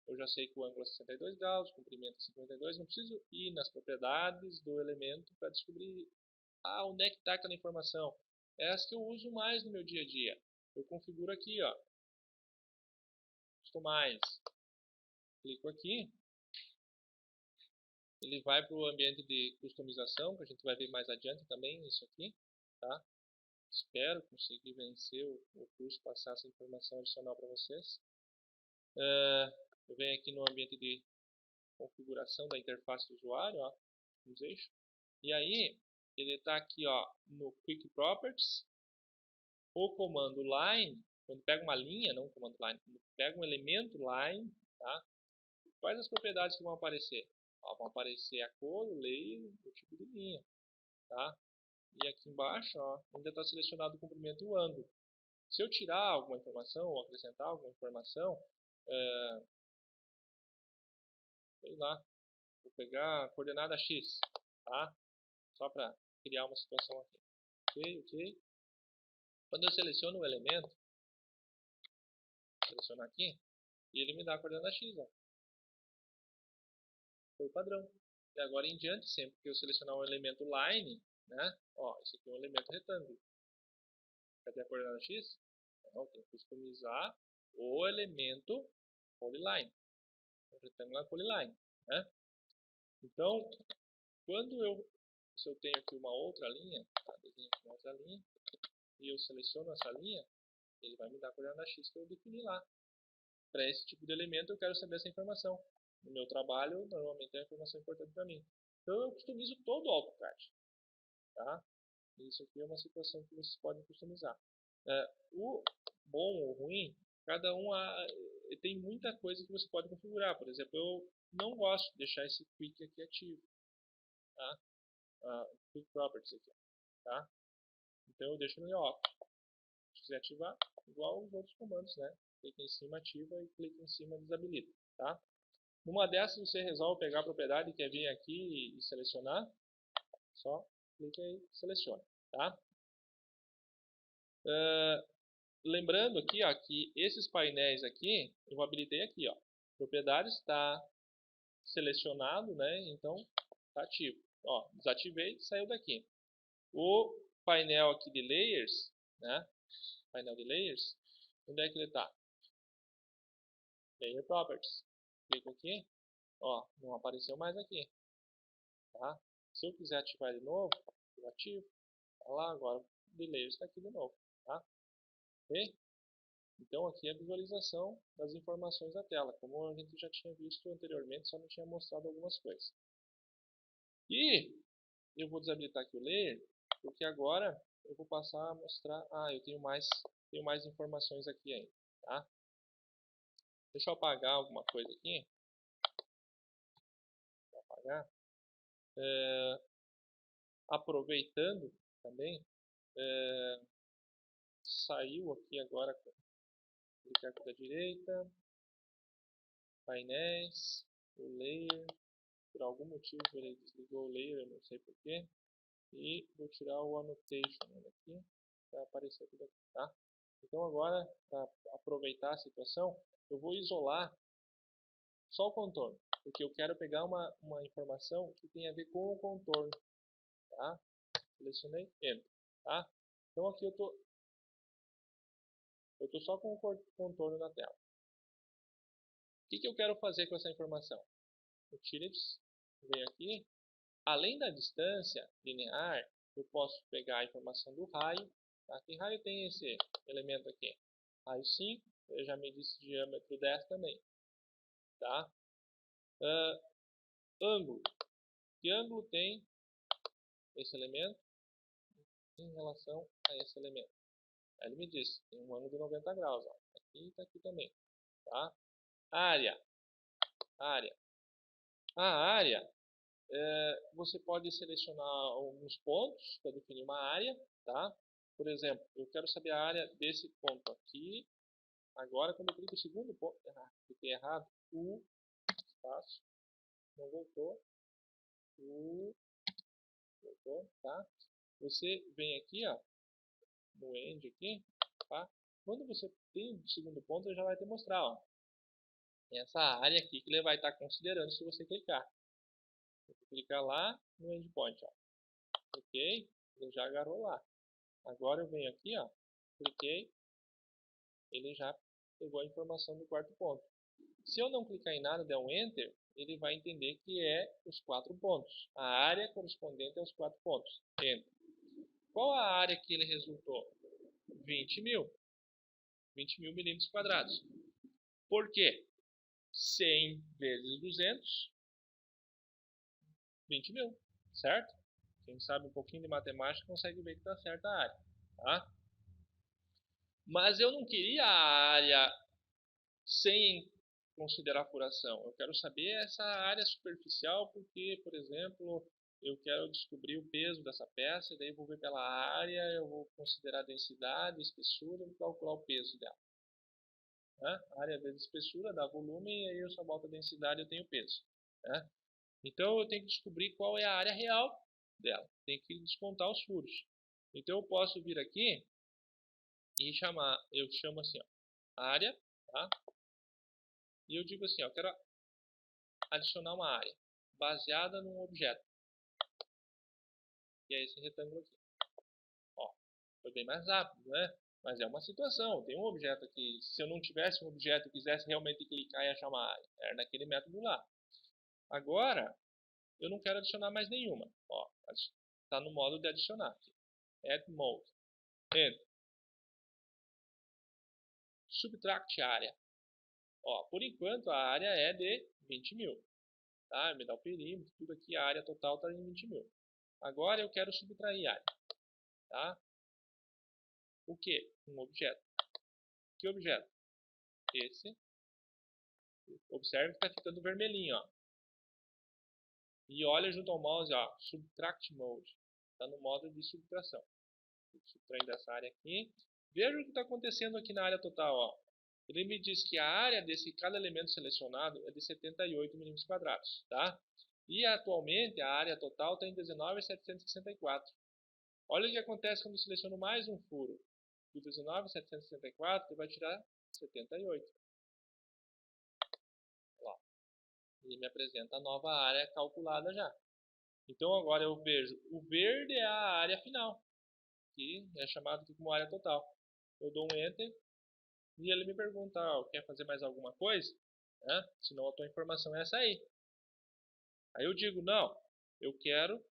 Eu já sei que o ângulo é 62 graus, o comprimento é 52, não preciso ir nas propriedades do elemento para descobrir onde é que está aquela informação. É essa que eu uso mais no meu dia a dia. Eu configuro aqui, ó, Customize. Clico aqui. Ele vai para o ambiente de customização, que a gente vai ver mais adiante também isso aqui, tá? Espero conseguir vencer o curso, passar essa informação adicional para vocês. Eu venho aqui no ambiente de configuração da interface do usuário, ó, nos eixos. E aí, ele está aqui, ó, no Quick Properties. O comando line, quando pega uma linha, não o comando line, quando pega um elemento line, tá? Quais as propriedades que vão aparecer? Ó, vão aparecer a cor, o layer, o tipo de linha, tá? E aqui embaixo, ó, ainda está selecionado o comprimento e o ângulo. Se eu tirar alguma informação ou acrescentar alguma informação, sei lá, vou pegar a coordenada x, tá? Só para criar uma situação aqui. Ok. Quando eu seleciono o elemento, selecionar aqui, e ele me dá a coordenada x, ó, por padrão. E agora em diante, sempre que eu selecionar um elemento line, né? Ó, esse aqui é um elemento retângulo. Cadê a coordenada x? Então, tem que customizar o elemento polyline. O retângulo polyline, né? Então, se eu tenho aqui uma outra linha, tá? Desenho aqui uma outra linha, e eu seleciono essa linha, ele vai me dar a coordenada x que eu defini lá. Para esse tipo de elemento, eu quero saber essa informação. No meu trabalho, normalmente é uma informação importante para mim. Então, eu customizo todo o AutoCAD. Tá? Isso aqui é uma situação que vocês podem customizar. O bom ou ruim, cada um tem muita coisa que você pode configurar. Por exemplo, eu não gosto de deixar esse Quick aqui ativo. Tá? Quick Properties aqui. Tá? Então, eu deixo no off. Se quiser ativar, igual os outros comandos, né? Clica em cima, ativa, e clica em cima, desabilita. Tá? Numa dessas, você resolve pegar a propriedade e quer vir aqui e selecionar. Só clica e seleciona. Tá? Lembrando aqui, ó, que esses painéis aqui, eu habilitei aqui, ó. Propriedades está selecionado, né? Então, está ativo. Ó, desativei, saiu daqui. O painel aqui de layers, né? Painel de layers, onde é que ele está? Layer Properties. Clico aqui, ó, não apareceu mais aqui, tá? Se eu quiser ativar de novo, eu ativo. Tá lá, agora o de layers está aqui de novo, tá? Ok? Então aqui é a visualização das informações da tela, como a gente já tinha visto anteriormente, só não tinha mostrado algumas coisas. E eu vou desabilitar aqui o layer, porque agora eu vou passar a mostrar, eu tenho mais informações aqui ainda, tá? Deixa eu apagar alguma coisa aqui. Vou apagar. Aproveitando também, saiu aqui agora, clicar aqui da direita, painéis, o layer, por algum motivo ele desligou o layer, eu não sei porquê, e vou tirar o annotation aqui, para aparecer tudo aqui, tá? Então agora, para aproveitar a situação, eu vou isolar só o contorno, porque eu quero pegar uma informação que tem a ver com o contorno, tá? Selecionei, Enter, tá? Então aqui eu tô só com o contorno na tela. O que eu quero fazer com essa informação? Utilities, venho aqui. Além da distância linear, eu posso pegar a informação do raio. Tá? Que raio tem esse elemento aqui? Raio 5, eu já medi esse diâmetro 10 também. Tá? Ângulo. Que ângulo tem esse elemento em relação a esse elemento? Aí ele me disse, tem um ângulo de 90 graus. Ó. Aqui e tá aqui também. Tá? Área. A área, você pode selecionar alguns pontos para definir uma área. Tá? Por exemplo, eu quero saber a área desse ponto aqui. Agora, quando eu clico no segundo ponto, cliquei errado, espaço, não voltou, voltou, tá? Você vem aqui, ó, no end aqui, tá? Quando você tem o segundo ponto, ele já vai te mostrar, ó, essa área aqui que ele vai estar considerando se você clicar. Eu vou clicar lá no endpoint, ó. Cliquei, ele já agarrou lá. Agora eu venho aqui, ó, cliquei, ele já pegou a informação do quarto ponto. Se eu não clicar em nada, der um Enter, ele vai entender que é os 4 pontos. A área correspondente aos 4 pontos. Enter. Qual a área que ele resultou? 20 mil. 20 mil milímetros quadrados. Por quê? 100 vezes 200, 20 mil, certo? Quem sabe um pouquinho de matemática consegue ver que está certa a área, tá? Mas eu não queria a área sem considerar furação. Eu quero saber essa área superficial porque, por exemplo, eu quero descobrir o peso dessa peça, e daí eu vou ver pela área, eu vou considerar a densidade, a espessura e calcular o peso dela. Né? A área vezes espessura dá volume e aí eu só boto a densidade e eu tenho peso. Né? Então eu tenho que descobrir qual é a área real dela. Tem que descontar os furos. Então eu posso vir aqui e eu chamo assim, ó, área, tá? E eu digo assim, ó, eu quero adicionar uma área baseada num objeto, que é esse retângulo aqui. Ó, foi bem mais rápido, né? Mas é uma situação, tem um objeto aqui. Se eu não tivesse um objeto e quisesse realmente clicar e achar uma área, era naquele método lá. Agora, eu não quero adicionar mais nenhuma. Ó, está no modo de adicionar. Add mode. Enter. Subtract área. Ó, por enquanto a área é de 20 mil. Tá? Me dá o perímetro, tudo aqui, a área total está em 20 mil. Agora eu quero subtrair área. Tá? O que? Um objeto. Que objeto? Esse. Observe que está ficando vermelhinho. Ó. E olha junto ao mouse, ó, Subtract Mode. Está no modo de subtração. Subtraindo essa área aqui. Veja o que está acontecendo aqui na área total. Ó. Ele me diz que a área desse cada elemento selecionado é de 78 milímetros quadrados. Tá? E atualmente a área total está em 19.764. Olha o que acontece quando eu seleciono mais um furo. Do 19.764 ele vai tirar 78. Lá. E me apresenta a nova área calculada já. Então agora eu vejo, o verde é a área final, que é chamado aqui como área total. Eu dou um Enter e ele me pergunta, quer fazer mais alguma coisa? Né? Senão a tua informação é essa aí. Aí eu digo, não, eu quero,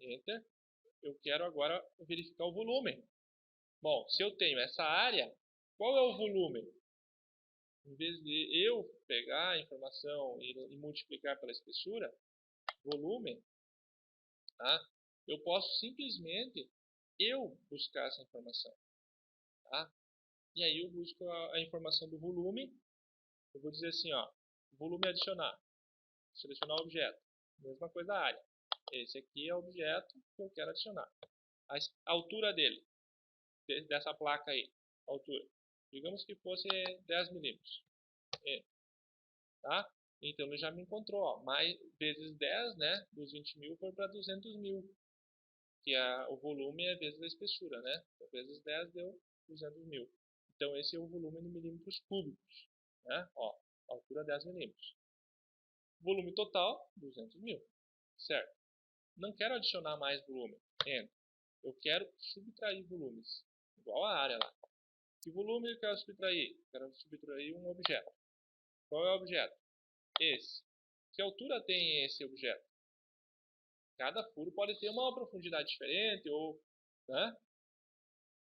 Enter, eu quero agora verificar o volume. Bom, se eu tenho essa área, qual é o volume? Em vez de eu pegar a informação e multiplicar pela espessura, volume, tá? Eu posso simplesmente eu buscar essa informação. Tá? E aí eu busco a informação do volume. Eu vou dizer assim, ó, volume adicionar. Selecionar o objeto. Mesma coisa a área. Esse aqui é o objeto que eu quero adicionar. A altura dele, dessa placa aí, altura. Digamos que fosse 10 milímetros. Tá? Então ele já me encontrou, ó, mais vezes 10, né? Dos 20 mil foi para 200 mil. Que o volume é vezes a espessura, né? Então, vezes 10 deu 200 mil. Então esse é o volume em milímetros cúbicos. Né? Ó, altura 10 milímetros. Volume total, 200 mil. Certo. Não quero adicionar mais volume. Enter. Eu quero subtrair volumes. Igual a área lá. Que volume eu quero subtrair? Quero subtrair um objeto. Qual é o objeto? Esse. Que altura tem esse objeto? Cada furo pode ter uma profundidade diferente ou, né?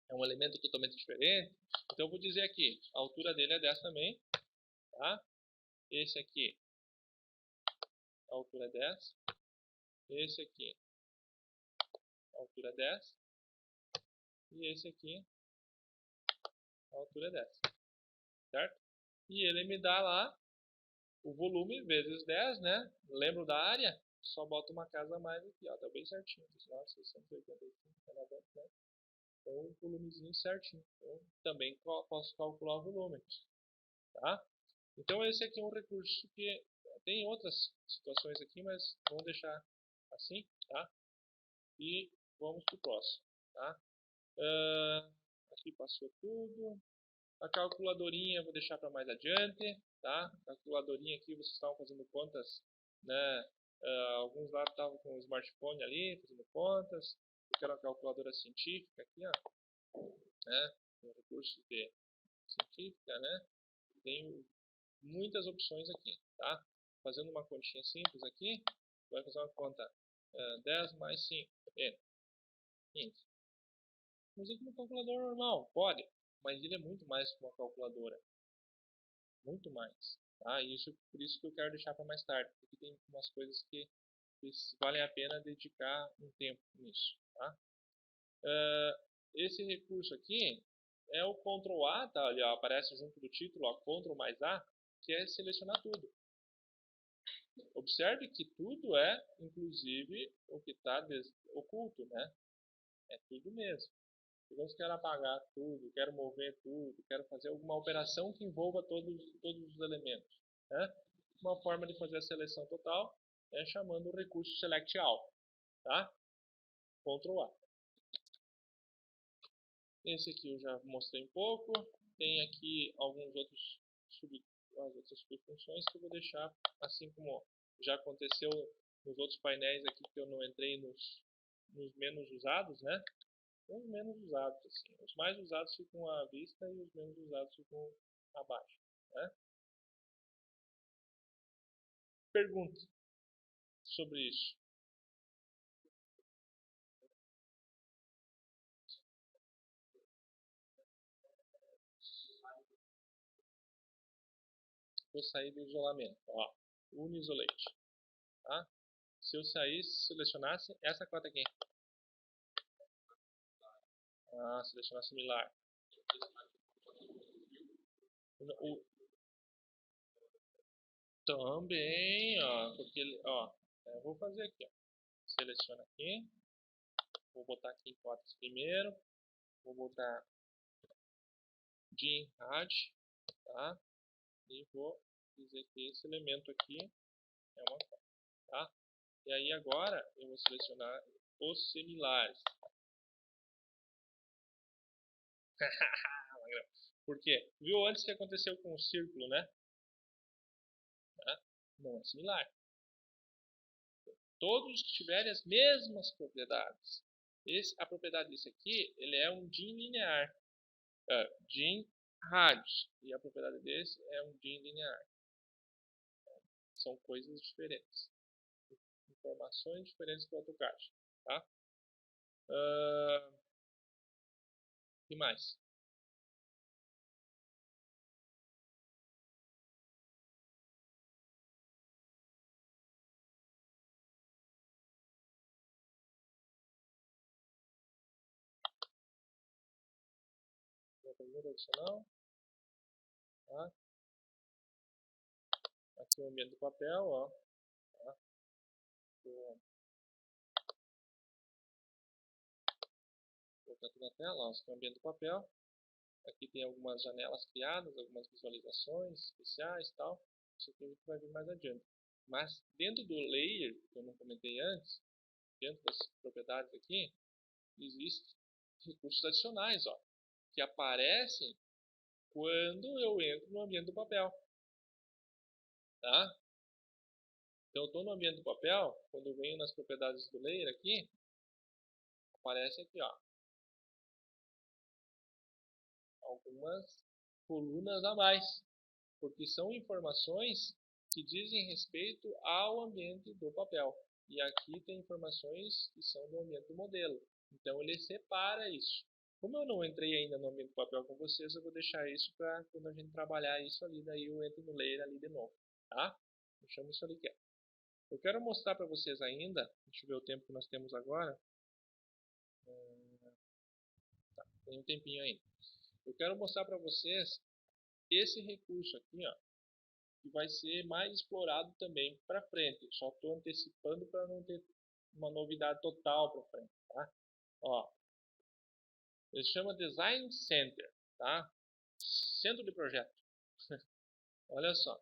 É um elemento totalmente diferente. Então eu vou dizer aqui, a altura dele é 10 também, tá? Esse aqui, a altura é 10. Esse aqui, a altura é 10. E esse aqui, a altura é 10. Certo? E ele me dá lá o volume vezes 10, né? Lembro da área? Só boto uma casa a mais aqui, ó. Tá bem certinho. 685, né? Então, o volumezinho certinho. Então, também posso calcular o volume. Tá? Então, esse aqui é um recurso que tem outras situações aqui, mas vamos deixar assim, tá? E vamos para o próximo, tá? Aqui passou tudo. A calculadorinha eu vou deixar para mais adiante, tá? A calculadorinha aqui, vocês estavam fazendo contas, né? Alguns lá estavam com o smartphone ali, fazendo contas. Eu quero uma calculadora científica aqui, ó. Né? Um recurso de científica, né? Tem muitas opções aqui, tá? Fazendo uma continha simples aqui, vai fazer uma conta 10 mais 5, 15. Use como calculadora normal, pode, mas ele é muito mais que uma calculadora. muito mais. Tá? Por isso que eu quero deixar para mais tarde, porque tem umas coisas que valem a pena dedicar um tempo nisso. Tá? Esse recurso aqui é o Ctrl A, tá? Ali, ó, aparece junto do título, ó, Ctrl mais A, que é selecionar tudo. Observe que tudo é, inclusive, o que está oculto, né? É tudo mesmo. Digamos que quero apagar tudo, quero mover tudo, quero fazer alguma operação que envolva todos os elementos. Né? Uma forma de fazer a seleção total é chamando o recurso Select All. Tá? Ctrl A. Esse aqui eu já mostrei um pouco. Tem aqui alguns outros as outras subfunções que eu vou deixar, assim como já aconteceu nos outros painéis aqui que eu não entrei nos menos usados, né? Os menos usados, assim. Os mais usados ficam à vista e os menos usados ficam abaixo, né? Pergunta sobre isso. Vou sair do isolamento, ó, Unisolate, tá? Se eu saísse, selecionasse essa cota aqui. Ah, selecionar similar. O, também, ó, porque, ó, eu vou fazer aqui, ó. Seleciona aqui, vou botar aqui em cotas primeiro, vou botar Jim Had, tá? E vou dizer que esse elemento aqui é uma cota, tá? E aí agora eu vou selecionar os similares. Por quê? Viu antes que aconteceu com o círculo, né? Não é similar. Todos tiverem as mesmas propriedades. A propriedade desse aqui, ele é um DIN linear. DIN radius. E a propriedade desse é um DIN linear. São coisas diferentes. Informações diferentes do AutoCAD. Tá? O que mais? Uma pergunta adicional. Tá? Aqui o ambiente do papel. Ó. Tá? Vou colocar tudo na tela. Ó. Aqui é o ambiente do papel. Aqui tem algumas janelas criadas, algumas visualizações especiais e tal. Isso aqui a gente vai ver mais adiante. Mas dentro do layer, que eu não comentei antes, dentro das propriedades aqui, existem recursos adicionais, ó, que aparecem quando eu entro no ambiente do papel. Tá? Então eu estou no ambiente do papel, quando eu venho nas propriedades do layer aqui, aparece aqui, ó, algumas colunas a mais, porque são informações que dizem respeito ao ambiente do papel. E aqui tem informações que são do ambiente do modelo. Então ele separa isso. Como eu não entrei ainda no ambiente do papel com vocês, eu vou deixar isso para quando a gente trabalhar isso ali, daí eu entro no layer ali de novo. Tá? Eu chamo isso ali que é. Eu quero mostrar para vocês ainda, deixa eu ver o tempo que nós temos agora. Tá, tem um tempinho ainda. Eu quero mostrar para vocês esse recurso aqui, ó, que vai ser mais explorado também para frente. Só estou antecipando para não ter uma novidade total para frente, tá? Ó, ele chama Design Center, tá? Centro de projeto. Olha só.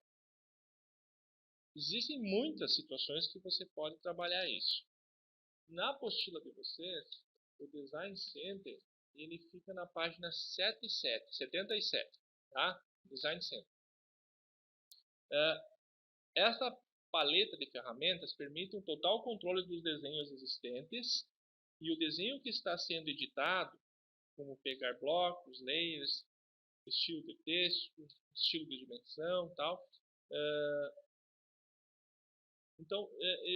Existem muitas situações que você pode trabalhar isso. Na apostila de vocês, o Design Center, ele fica na página 77, tá? Design Center. Essa paleta de ferramentas permite um total controle dos desenhos existentes e o desenho que está sendo editado, como pegar blocos, layers, estilo de texto, estilo de dimensão, tal. Então,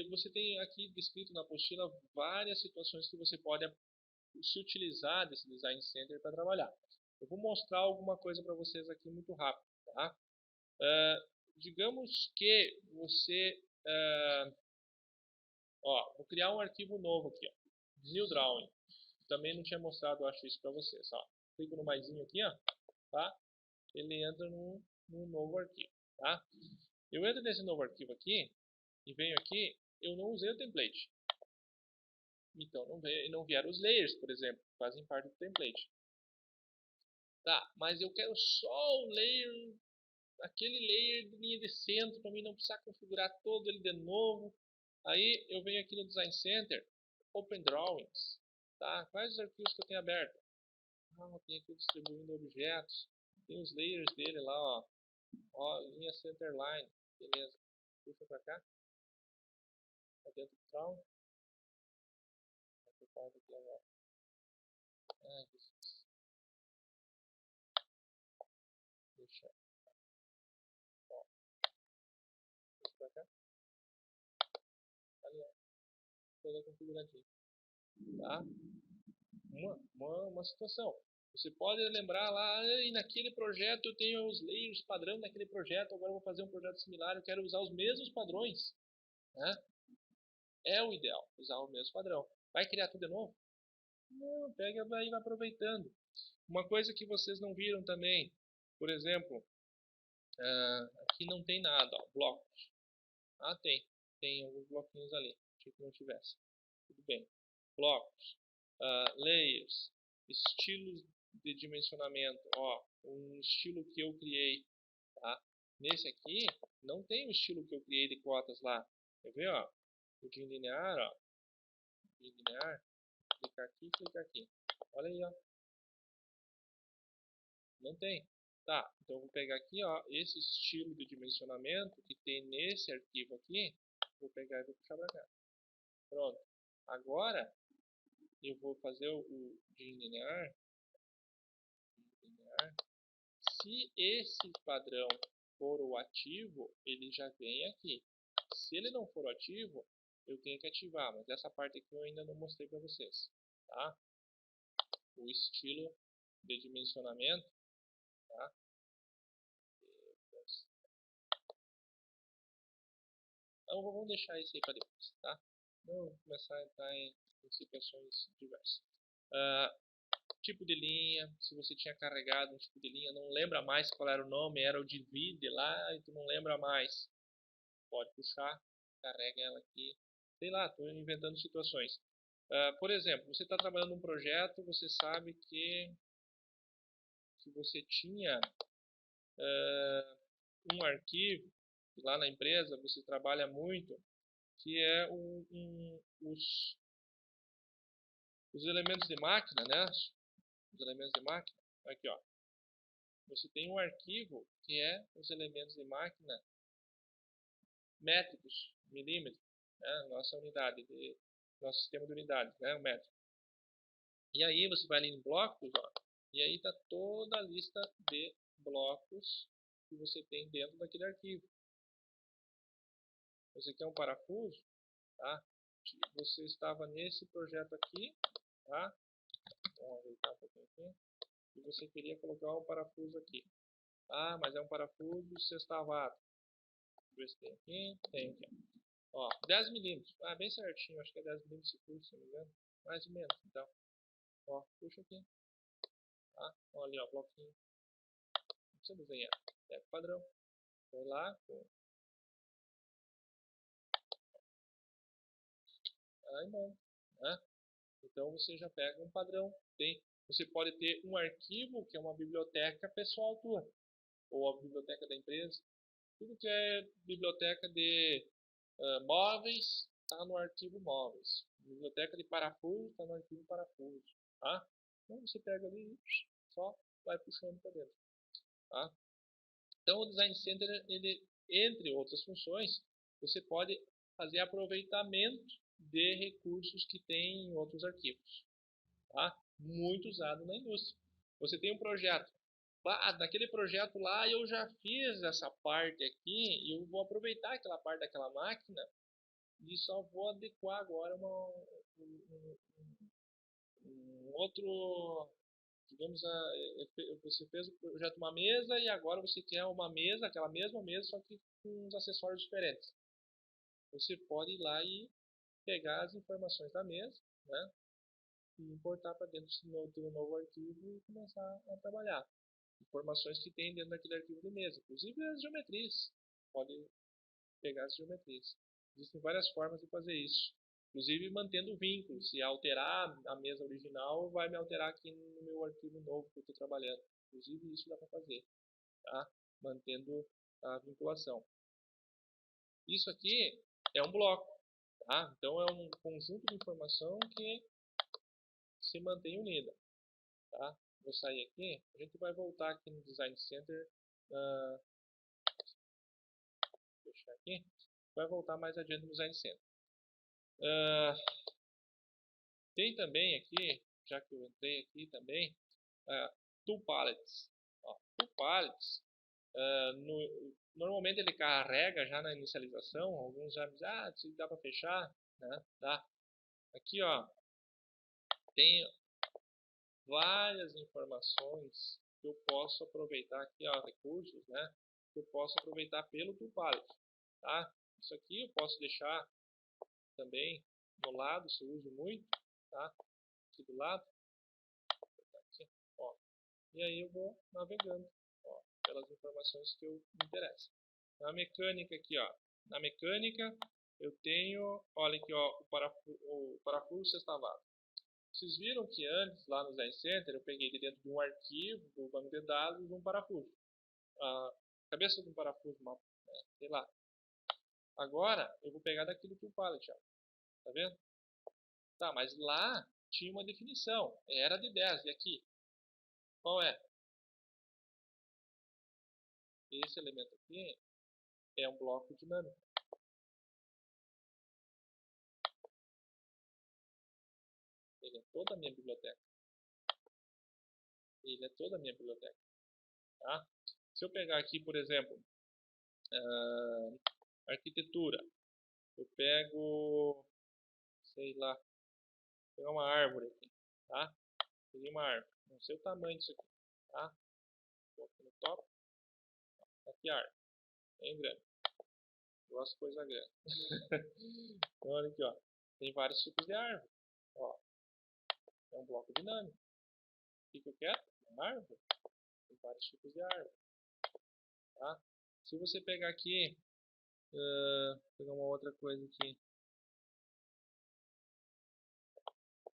você tem aqui descrito na apostila várias situações que você pode se utilizar desse Design Center para trabalhar. Eu vou mostrar alguma coisa para vocês aqui muito rápido, tá? Digamos que você... vou criar um arquivo novo aqui. New Drawing. Também não tinha mostrado, eu acho, isso para vocês. Clico no maisinho aqui, tá? Ele entra num novo arquivo. Tá? Eu entro nesse novo arquivo aqui e venho aqui, eu não usei o template. Então não vieram os layers, por exemplo, que fazem parte do template. Tá, mas eu quero só o layer, aquele layer de linha de centro, para mim não precisar configurar todo ele de novo. Aí eu venho aqui no Design Center, Open Drawings. Tá? Quais os arquivos que eu tenho aberto? Tem aqui distribuindo objetos. Tem os layers dele lá, linha centerline. Beleza. Puxa para cá. Tá dentro do Drawing. Aqui agora. Deixa. Puxa para cá. Ali, toda configuradinha. Tá? Uma situação. Você pode lembrar lá, e naquele projeto eu tenho os layers padrão naquele projeto, agora eu vou fazer um projeto similar, eu quero usar os mesmos padrões. Né? É o ideal, usar o mesmo padrão. Vai criar tudo de novo? Não, pega e vai aproveitando. Uma coisa que vocês não viram também, por exemplo, aqui não tem nada, blocos. Tem alguns bloquinhos ali, achei que não tivesse. Tudo bem. Blocos, layers, estilos de dimensionamento, um estilo que eu criei, tá? Nesse aqui não tem o estilo que eu criei de cotas lá. Quer ver, o de linear, clicar aqui. Olha aí, não tem. Tá, então eu vou pegar aqui, esse estilo de dimensionamento que tem nesse arquivo aqui, vou pegar e vou puxar para cá. Pronto. Agora eu vou fazer o de linear. Se esse padrão for o ativo, ele já vem aqui. Se ele não for ativo, eu tenho que ativar, mas essa parte aqui eu ainda não mostrei para vocês. Tá? O estilo de dimensionamento. Tá? Então vamos deixar isso aí para depois. Tá? Vamos começar a entrar em situações diversas. Tipo de linha, se você tinha carregado um tipo de linha, não lembra mais qual era o nome, era o divide lá e tu não lembra mais. Pode puxar, carrega ela aqui. Sei lá, estou inventando situações. Por exemplo, você está trabalhando num projeto, você sabe que você tinha um arquivo, lá na empresa você trabalha muito, que é os elementos de máquina, né? Os elementos de máquina. Aqui, você tem um arquivo que é os elementos de máquina métricos, milímetros, né? Nossa unidade, nosso sistema de unidades, né? O métrico. E aí você vai ali em blocos, e aí está toda a lista de blocos que você tem dentro daquele arquivo. Você quer um parafuso, tá? Você estava nesse projeto aqui, tá? Vamos ajeitar um pouquinho aqui. E você queria colocar um parafuso aqui. Mas é um parafuso sextavado. Ver se tem aqui. Tem aqui. 10 milímetros. Bem certinho. Acho que é 10 milímetros de curso, se não me engano. Mais ou menos, então. Puxa aqui. Tá? Ali, bloquinho. Não precisa desenhar. Pega o padrão. Vai lá. Aí não. Né? Então você já pega um padrão. Você pode ter um arquivo que é uma biblioteca pessoal tua. Ou a biblioteca da empresa. Tudo que é biblioteca de móveis está no arquivo móveis. Biblioteca de parafuso está no arquivo parafuso. Tá? Então você pega ali e só vai puxando para dentro. Tá? Então o Design Center, ele, entre outras funções, você pode fazer aproveitamento de recursos que tem em outros arquivos. Tá? Muito usado na indústria. Você tem um projeto. Naquele projeto lá eu já fiz essa parte aqui e eu vou aproveitar aquela parte daquela máquina e só vou adequar agora um outro digamos, você fez o projeto uma mesa e agora você quer uma mesa, aquela mesma mesa, só que com uns acessórios diferentes. Você pode ir lá e pegar as informações da mesa, né, e importar para dentro do novo arquivo e começar a trabalhar. Informações que tem dentro daquele arquivo de mesa, inclusive as geometrias. Pode pegar as geometrias. Existem várias formas de fazer isso. Inclusive mantendo o vínculo. Se alterar a mesa original, vai me alterar aqui no meu arquivo novo que eu estou trabalhando. Inclusive isso dá para fazer, tá? Mantendo a vinculação. Isso aqui é um bloco, tá? Então é um conjunto de informação que se mantém unida, tá? Vou sair aqui. A gente vai voltar aqui no Design Center. Fechar aqui. Vai voltar mais adiante no Design Center. Tem também aqui, já que eu entrei aqui também, Tool Palettes. Tool Palettes, normalmente ele carrega já na inicialização, alguns já dizem, se dá para fechar, né? Dá. Aqui, ó, tem várias informações que eu posso aproveitar aqui, ó, recursos, né? Que eu posso aproveitar pelo Tool Palette, tá? Isso aqui eu posso deixar também no lado, se eu uso muito, tá? Aqui do lado, aqui, ó. E aí eu vou navegando, ó, pelas informações que eu me interessam. Na mecânica aqui, ó, na mecânica eu tenho, olha aqui, ó, o parafuso sextavado. Vocês viram que antes, lá no Design Center, eu peguei de dentro de um arquivo do banco de dados um parafuso. A cabeça de um parafuso, sei lá. Agora, eu vou pegar daqui do Tool Palette, ó. Tá vendo? Tá, mas lá tinha uma definição. Era de 10. E aqui? Qual é? Esse elemento aqui é um bloco dinâmico. Ele é toda a minha biblioteca. Ele é toda a minha biblioteca. Tá? Se eu pegar aqui, por exemplo, arquitetura, eu pego, sei lá, vou pegar uma árvore aqui, tá? Peguei uma árvore, não sei o tamanho disso aqui, tá? Vou aqui no top, aqui a árvore, bem grande, gosto de coisa grande. Então olha aqui, ó, tem vários tipos de árvore, ó, é um bloco dinâmico. O que eu quero? Uma árvore, tem vários tipos de árvore, tá? Se você pegar aqui, pegar uma outra coisa aqui,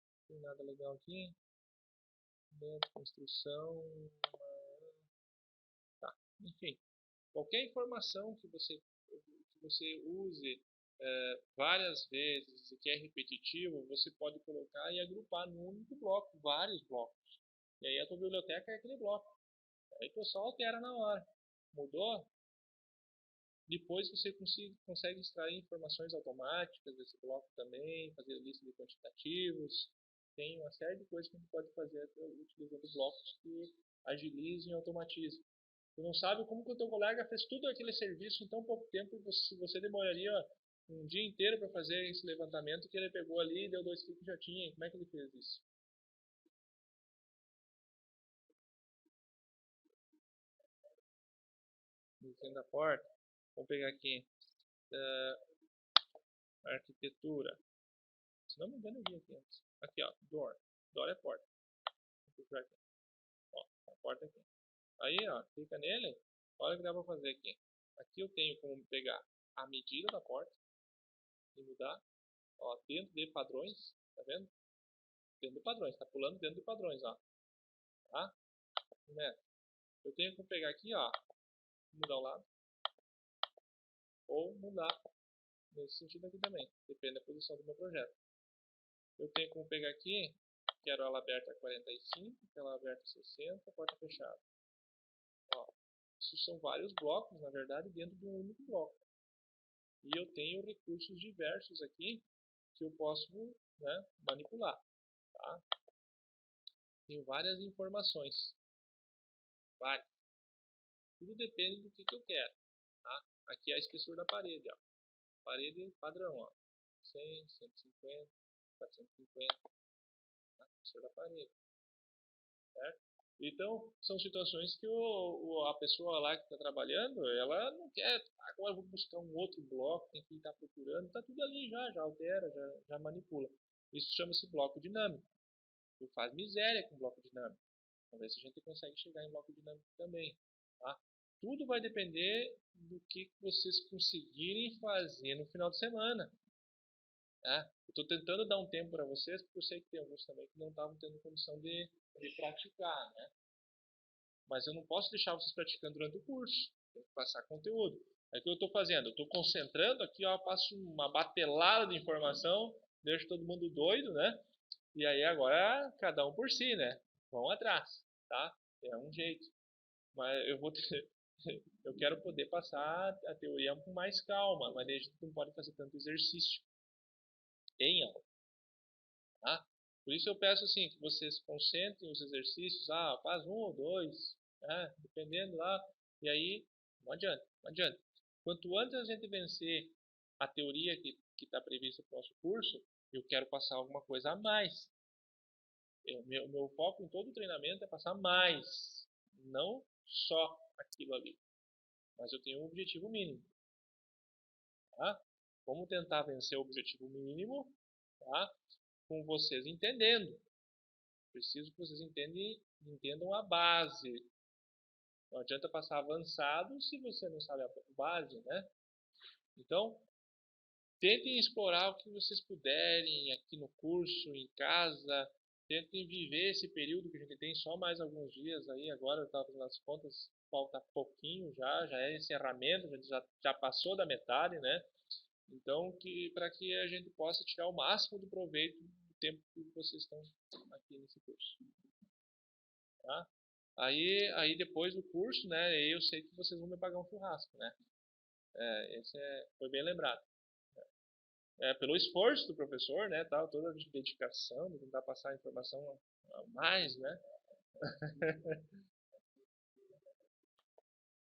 não tem nada legal aqui, dentro, construção, tá, enfim, qualquer informação que você use várias vezes e que é repetitivo, você pode colocar e agrupar num único bloco, vários blocos. E aí a tua biblioteca é aquele bloco. Aí tu só altera na hora. Mudou? Depois você consegue extrair informações automáticas desse bloco também, fazer lista de quantitativos. Tem uma série de coisas que a gente pode fazer utilizando blocos que agilizem e automatizem. Tu não sabe como que o teu colega fez tudo aquele serviço em tão pouco tempo e você demoraria um dia inteiro para fazer esse levantamento que ele pegou ali e deu 2 cliques e já tinha. Como é que ele fez isso? Dentro da porta. Vamos pegar aqui. Arquitetura. Se não me engano, eu vi aqui antes. Aqui, ó. Door. Door é porta. Ó, a porta aqui. Aí, ó, clica nele. Olha o que dá para fazer aqui. Aqui eu tenho como pegar a medida da porta e mudar. Ó, dentro de padrões. Tá vendo? Dentro de padrões. Tá pulando dentro de padrões, ó. Tá? Né? Eu tenho como pegar aqui, ó. Mudar o lado. Ou mudar nesse sentido aqui também. Depende da posição do meu projeto. Eu tenho como pegar aqui. Quero ela aberta a 45, ela aberta a 60, porta fechada. Ó, isso são vários blocos, na verdade, dentro de um único bloco. E eu tenho recursos diversos aqui que eu posso, né, manipular. Tá? Tenho várias informações. Várias. Tudo depende do que eu quero. Tá? Aqui é a espessura da parede. Ó. Parede padrão. Ó. 100, 150, 450. Tá? Espessura da parede. Então, são situações que a pessoa lá que está trabalhando, ela não quer, agora eu vou buscar um outro bloco, tem que estar procurando, está tudo ali já altera, já manipula. Isso chama-se bloco dinâmico. Tu faz miséria com bloco dinâmico. Vamos ver se a gente consegue chegar em bloco dinâmico também. Tá? Tudo vai depender do que vocês conseguirem fazer no final de semana. Tá? Eu estou tentando dar um tempo para vocês, porque eu sei que tem alguns também que não estavam tendo condição de praticar, né? Mas eu não posso deixar vocês praticando durante o curso. Tem que passar conteúdo. É o que eu estou fazendo. Eu estou concentrando aqui, ó, passo uma batelada de informação, deixo todo mundo doido, né? E aí agora cada um por si, né? Vão atrás, tá? É um jeito. Mas eu vou ter, eu quero poder passar a teoria com mais calma, mas a gente não pode fazer tanto exercício em aula, tá? Por isso eu peço assim que vocês concentrem os exercícios, faz um ou dois, né? Dependendo lá, e aí não adianta, não adianta. Quanto antes a gente vencer a teoria que está prevista para o nosso curso, eu quero passar alguma coisa a mais. Meu foco em todo o treinamento é passar mais, não só aquilo ali. Mas eu tenho um objetivo mínimo. Tá? Vamos tentar vencer o objetivo mínimo, tá? Com vocês entendendo. Preciso que vocês entendam a base. Não adianta passar avançado se você não sabe a base, né? Então, tentem explorar o que vocês puderem aqui no curso, em casa. Tentem viver esse período que a gente tem só mais alguns dias aí. Agora eu estava fazendo as contas, falta pouquinho já é encerramento, já passou da metade, né? Então, para que a gente possa tirar o máximo do proveito do tempo que vocês estão aqui nesse curso. Tá? Aí depois do curso, né, eu sei que vocês vão me pagar um churrasco, né? Foi bem lembrado. Pelo esforço do professor, né, tal, toda a dedicação de tentar passar a informação a mais, né?